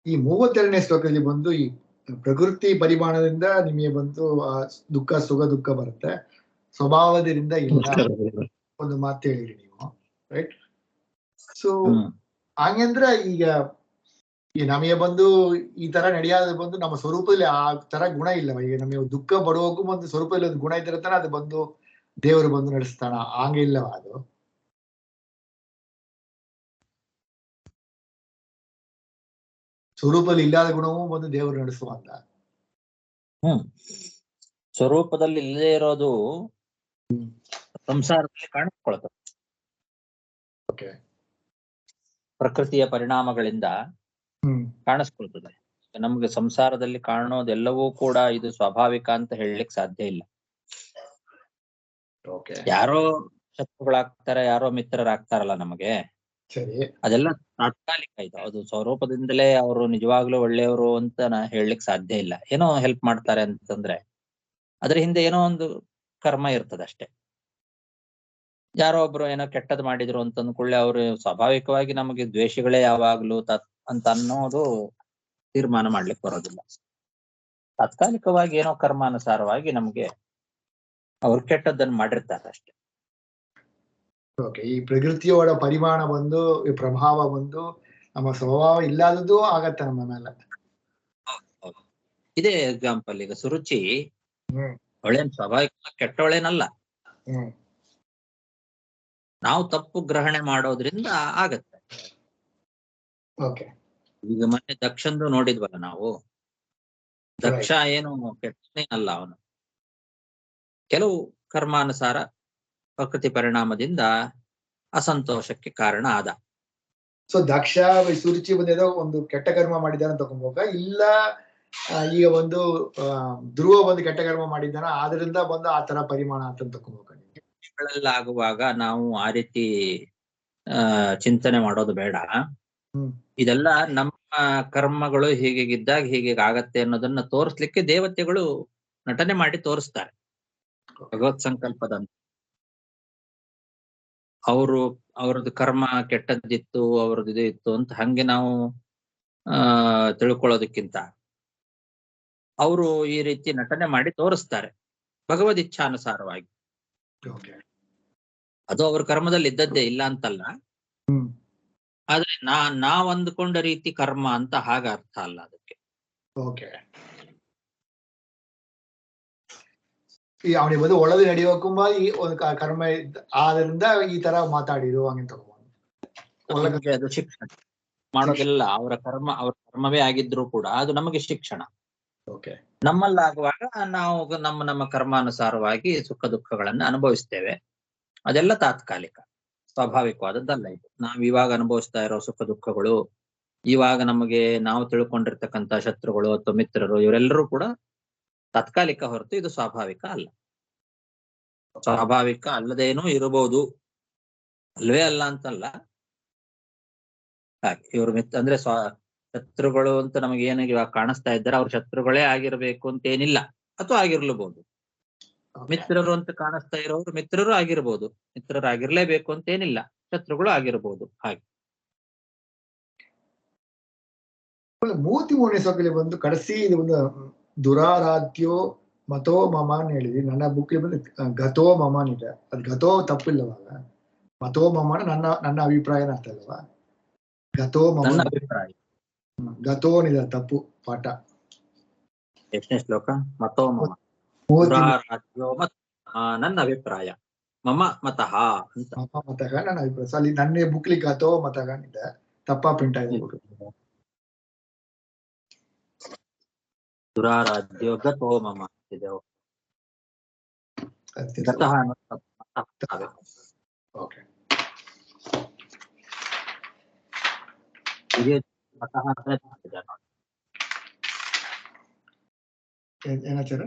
ಈ 32ನೇ ಶ್ಲೋಕದಲ್ಲಿ ಬಂದು ಈ ಪ್ರಕೃತಿ ಪರಿಮಾಣದಿಂದ ನಿಮಗೆ ಬಂದು ಆ ದುಃಖ ಸುಖ ದುಃಖ ಬರುತ್ತೆ, ಸ್ವಭಾವದಿಂದ ಇಲ್ಲ ಒಂದು ಮಾತು ಹೇಳಿರಿ ನೀವು, ರೈಟ್? ಸೊ ಹಂಗಂದ್ರೆ ಈಗ ಈ ನಮಗೆ ಬಂದು ಈ ತರ ನಡೆಯೋದು ಬಂದು ನಮ್ಮ ಸ್ವರೂಪದಲ್ಲಿ ಆ ತರ ಗುಣ ಇಲ್ಲವ. ಈಗ ನಮಗೆ ದುಃಖ ಪಡುವಕ್ಕೂ ಒಂದು ಸ್ವರೂಪದಲ್ಲಿ ಒಂದು ಗುಣ ಇದ್ದಿರ್ತಾನೆ, ಅದು ಬಂದು ದೇವರು ಬಂದು ನಡೆಸ್ತಾನ, ಹಂಗೆ ಇಲ್ಲವ ಅದು. ಸ್ವರೂಪದಲ್ಲಿ ಇಲ್ಲದ ಗುಣವೂ ಬಂದು ದೇವರು ನಡೆಸುವಂತ. ಸ್ವರೂಪದಲ್ಲಿ ಇಲ್ಲದೆ ಇರೋದು ಸಂಸಾರದಲ್ಲಿ ಕಾಣಿಸ್ಕೊಳ್ತದೆ. ಪ್ರಕೃತಿಯ ಪರಿಣಾಮಗಳಿಂದ ಕಾಣಿಸ್ಕೊಳ್ತದೆ. ನಮ್ಗೆ ಸಂಸಾರದಲ್ಲಿ ಕಾಣೋದೆಲ್ಲವೂ ಕೂಡ ಇದು ಸ್ವಾಭಾವಿಕ ಅಂತ ಹೇಳಲಿಕ್ಕೆ ಸಾಧ್ಯ ಇಲ್ಲ. ಯಾರೋ ಶತ್ರುಗಳಾಗ್ತಾರೆ, ಯಾರೋ ಮಿತ್ರರಾಗ್ತಾರಲ್ಲ ನಮಗೆ, ಅದೆಲ್ಲ ತಾತ್ಕಾಲಿಕ. ಇದು ಅದು ಸ್ವರೂಪದಿಂದಲೇ ಅವರು ನಿಜವಾಗ್ಲೂ ಒಳ್ಳೆಯವರು ಅಂತ ಹೇಳಲಿಕ್ಕೆ ಸಾಧ್ಯ ಇಲ್ಲ. ಏನೋ ಹೆಲ್ಪ್ ಮಾಡ್ತಾರೆ ಅಂತಂದ್ರೆ ಅದ್ರ ಹಿಂದೆ ಏನೋ ಒಂದು ಕರ್ಮ ಇರ್ತದೆ ಅಷ್ಟೇ. ಯಾರೋ ಒಬ್ರು ಏನೋ ಕೆಟ್ಟದ್ ಮಾಡಿದ್ರು ಅಂತ ಅಂದ್ಕೊಳ್ಳಿ, ಅವ್ರು ಸ್ವಾಭಾವಿಕವಾಗಿ ನಮಗೆ ದ್ವೇಷಗಳೇ ಯಾವಾಗ್ಲೂ ಅಂತ ಅನ್ನೋದು ತೀರ್ಮಾನ ಮಾಡ್ಲಿಕ್ಕೆ ಬರೋದಿಲ್ಲ. ತಾತ್ಕಾಲಿಕವಾಗಿ ಏನೋ ಕರ್ಮಾನುಸಾರವಾಗಿ ನಮ್ಗೆ ಅವ್ರು ಕೆಟ್ಟದ್ದನ್ನು ಮಾಡಿರ್ತಾರೆ ಅಷ್ಟೇ. ಈ ಪ್ರಕೃತಿಯೋಡ ಪರಿಮಾಣ ಬಂದು, ಈ ಪ್ರಭಾವ ಬಂದು ನಮ್ಮ ಸ್ವಭಾವ ಇಲ್ಲದದ್ದು ಆಗತ್ತೆ ನಮ್ಮ ಮೇಲೆ. ಇದೇ ಎಕ್ಸಾಂಪಲ್. ಈಗ ಸುರುಚಿ ಒಳ್ಳೆ ಸ್ವಾಭಾವಿಕ ಕೆಟ್ಟವಳೇನಲ್ಲ, ನಾವು ತಪ್ಪು ಗ್ರಹಣೆ ಮಾಡೋದ್ರಿಂದ ಆಗತ್ತೆ. ಈಗ ಮೊನ್ನೆ ದಕ್ಷಂದು ನೋಡಿದ್ವಲ್ಲ ನಾವು. ದಕ್ಷ ಏನು ಕೆಟ್ಟನೇನಲ್ಲ, ಅವನು ಕೆಲವು ಕರ್ಮಾನುಸಾರ ಪ್ರಕೃತಿ ಪರಿಣಾಮದಿಂದ ಅಸಂತೋಷಕ್ಕೆ ಕಾರಣ ಆದ. ಸೊ ದಕ್ಷ ಸುರುಚಿ ಬಂದೇದೋ ಒಂದು ಕೆಟ್ಟ ಕರ್ಮ ಮಾಡಿದ್ದಾನೆ ಅಂತ ತಗೊಂಬೋಗ, ಇಲ್ಲ ಈಗ ಒಂದು ಧ್ರುವ ಬಂದು ಕೆಟ್ಟ ಕರ್ಮ ಮಾಡಿದ್ದಾನ ಆದ್ರಿಂದ ಬಂದು ಆ ತರ ಪರಿಮಾಣ ಅಂತ ತಗೊಂಬೋಗ. ಆಗುವಾಗ ನಾವು ಆ ರೀತಿ ಚಿಂತನೆ ಮಾಡೋದು ಬೇಡ. ಇದೆಲ್ಲ ನಮ್ಮ ಕರ್ಮಗಳು ಹೀಗಿದ್ದಾಗ ಹೀಗೆ ಆಗತ್ತೆ ಅನ್ನೋದನ್ನ ತೋರಿಸ್ಲಿಕ್ಕೆ ದೇವತೆಗಳು ನಟನೆ ಮಾಡಿ ತೋರಿಸ್ತಾರೆ. ಭಗವತ್ ಸಂಕಲ್ಪದಂತ ಅವ್ರದ್ದು ಕರ್ಮ ಕೆಟ್ಟದ್ದಿತ್ತು, ಅವ್ರದ್ದು ಇದು ಇತ್ತು ಅಂತ ಹಂಗೆ ನಾವು ತಿಳ್ಕೊಳ್ಳೋದಕ್ಕಿಂತ ಅವರು ಈ ರೀತಿ ನಟನೆ ಮಾಡಿ ತೋರಿಸ್ತಾರೆ ಭಗವದ್ ಇಚ್ಛಾನುಸಾರವಾಗಿ. ಅದು ಅವ್ರ ಕರ್ಮದಲ್ಲಿ ಇದ್ದದ್ದೇ, ಇಲ್ಲ ಅಂತಲ್ಲ. ಆದ್ರೆ ನಾವ್ ಅಂದ್ಕೊಂಡ ರೀತಿ ಕರ್ಮ ಅಂತ ಹಾಗ ಅರ್ಥ ಅಲ್ಲ ಅದಕ್ಕೆ. ಅವನಿಗೆ ಬಂದು ಒಳದು ನಡೆಯೋಕುಂಬ ಈ ಒಂದು ಕರ್ಮ ಆದ್ರಿಂದ ಈ ತರ ಮಾತಾಡಿರು ಹಂಗೆ ತಗೊಂಡು ಅದು ಶಿಕ್ಷಣ ಮಾಡೋದಿಲ್ಲ. ಅವರ ಕರ್ಮವೇ ಆಗಿದ್ರು ಕೂಡ ಅದು ನಮಗೆ ಶಿಕ್ಷಣ. ನಮ್ಮಲ್ಲಾಗುವಾಗ ನಾವು ನಮ್ಮ ಕರ್ಮಾನುಸಾರವಾಗಿ ಸುಖ ದುಃಖಗಳನ್ನ ಅನುಭವಿಸ್ತೇವೆ. ಅದೆಲ್ಲ ತಾತ್ಕಾಲಿಕ, ಸ್ವಾಭಾವಿಕವಾದದ್ದಲ್ಲ. ಇದು ನಾವ್ ಇವಾಗ ಅನುಭವಿಸ್ತಾ ಇರೋ ಸುಖ ದುಃಖಗಳು, ಇವಾಗ ನಮಗೆ ನಾವು ತಿಳ್ಕೊಂಡಿರ್ತಕ್ಕಂಥ ಶತ್ರುಗಳು ಅಥವಾ ಮಿತ್ರರು, ಇವರೆಲ್ಲರೂ ಕೂಡ ತಾತ್ಕಾಲಿಕ ಹೊರತು ಇದು ಸ್ವಾಭಾವಿಕ ಅಲ್ಲ. ಸ್ವಾಭಾವಿಕ ಅಲ್ಲದೇನೂ ಇರಬಹುದು, ಅಲ್ವೇ ಅಲ್ಲ ಅಂತಲ್ಲ. ಇವ್ರ ಅಂದ್ರೆ ಶತ್ರುಗಳು ಅಂತ ನಮಗೆ ಏನು ಇವಾಗ ಕಾಣಿಸ್ತಾ ಇದ್ದಾರೆ, ಅವ್ರ ಶತ್ರುಗಳೇ ಆಗಿರ್ಬೇಕು ಅಂತ ಏನಿಲ್ಲ, ಅಥವಾ ಆಗಿರ್ಲಬಹುದು. ಮಿತ್ರರು ಅಂತ ಕಾಣಿಸ್ತಾ ಇರೋರು ಮಿತ್ರರು ಆಗಿರ್ಬೋದು, ಮಿತ್ರರಾಗಿರ್ಲೇಬೇಕು ಅಂತ ಏನಿಲ್ಲ, ಶತ್ರುಗಳು ಆಗಿರ್ಬೋದು. ಹಾಗೆ 33ನೇ ಶ್ಲೋಕದಲ್ಲಿ ಬಂದು ಕಡೆಸಿ ಇದು ಒಂದು ದುರಾರಾಧ್ಯ ಮತೋ ಮಮಾನ್ ಹೇಳಿದ್ವಿ. ನನ್ನ ಬುಕ್ ಬಂದು ಗತೋ ಮಮಾನ್ ಇದೆ. ಅದು ಗತೋ ತಪ್ಪಿಲ್ಲವಾಗ, ಮತೋ ಮಮಾನ ನನ್ನ ಅಭಿಪ್ರಾಯನ ಅರ್ಥ ಅಲ್ವಾ. ಗತೋ ಮಮಾನ್ ಅಭಿಪ್ರಾಯ, ಗತೋನಿದೆ ತಪ್ಪು ಪಾಠ. ಎಷ್ಟನೇ ಶ್ಲೋಕ? ಮತೋ ಮಮ ನನ್ನ ಅಭಿಪ್ರಾಯ, ಮಮ ಮತಃ ಅಂತ. ಮಮ ಮತಃ ನನ್ನ ಅಭಿಪ್ರಾಯ. ಅಲ್ಲಿ ನನ್ನ ಬುಕ್ಲಿ ಗತೋ ಮತಃ ಇದೆ, ತಪ್ಪಾ ಪ್ರಿಂಟ್ ಆಗಿದೆ. ದುರಾರಾಧ್ಯ ಗತೋ ಮಮ ಇದೆ. ಗತಃ ಏನಾಚಾರ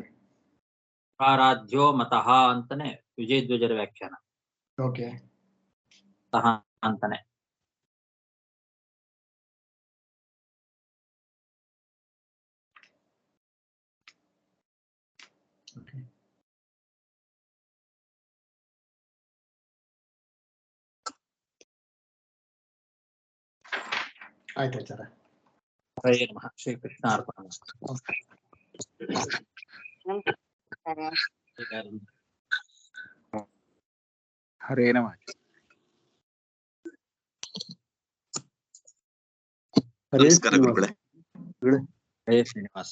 ದುರಾರಾಧ್ಯ ಮತಃ ಅಂತಾನೆ ವಿಜಯಧ್ವಜರ ವ್ಯಾಖ್ಯಾನ. ಅಂತಾನೆ ಆಯ್ತಾಚಾರ. ಹರೇ ನಮಃ. ಶ್ರೀಕೃಷ್ಣ ಅರ್ಪಣ. ಹರೇ ನಮಃ. ಹರೇ ನಮಸ್ಕಾರ ಶ್ರೀನಿವಾಸ. ಗುರುಗಳೇ. ಜಯ ಶ್ರೀನಿವಾಸ.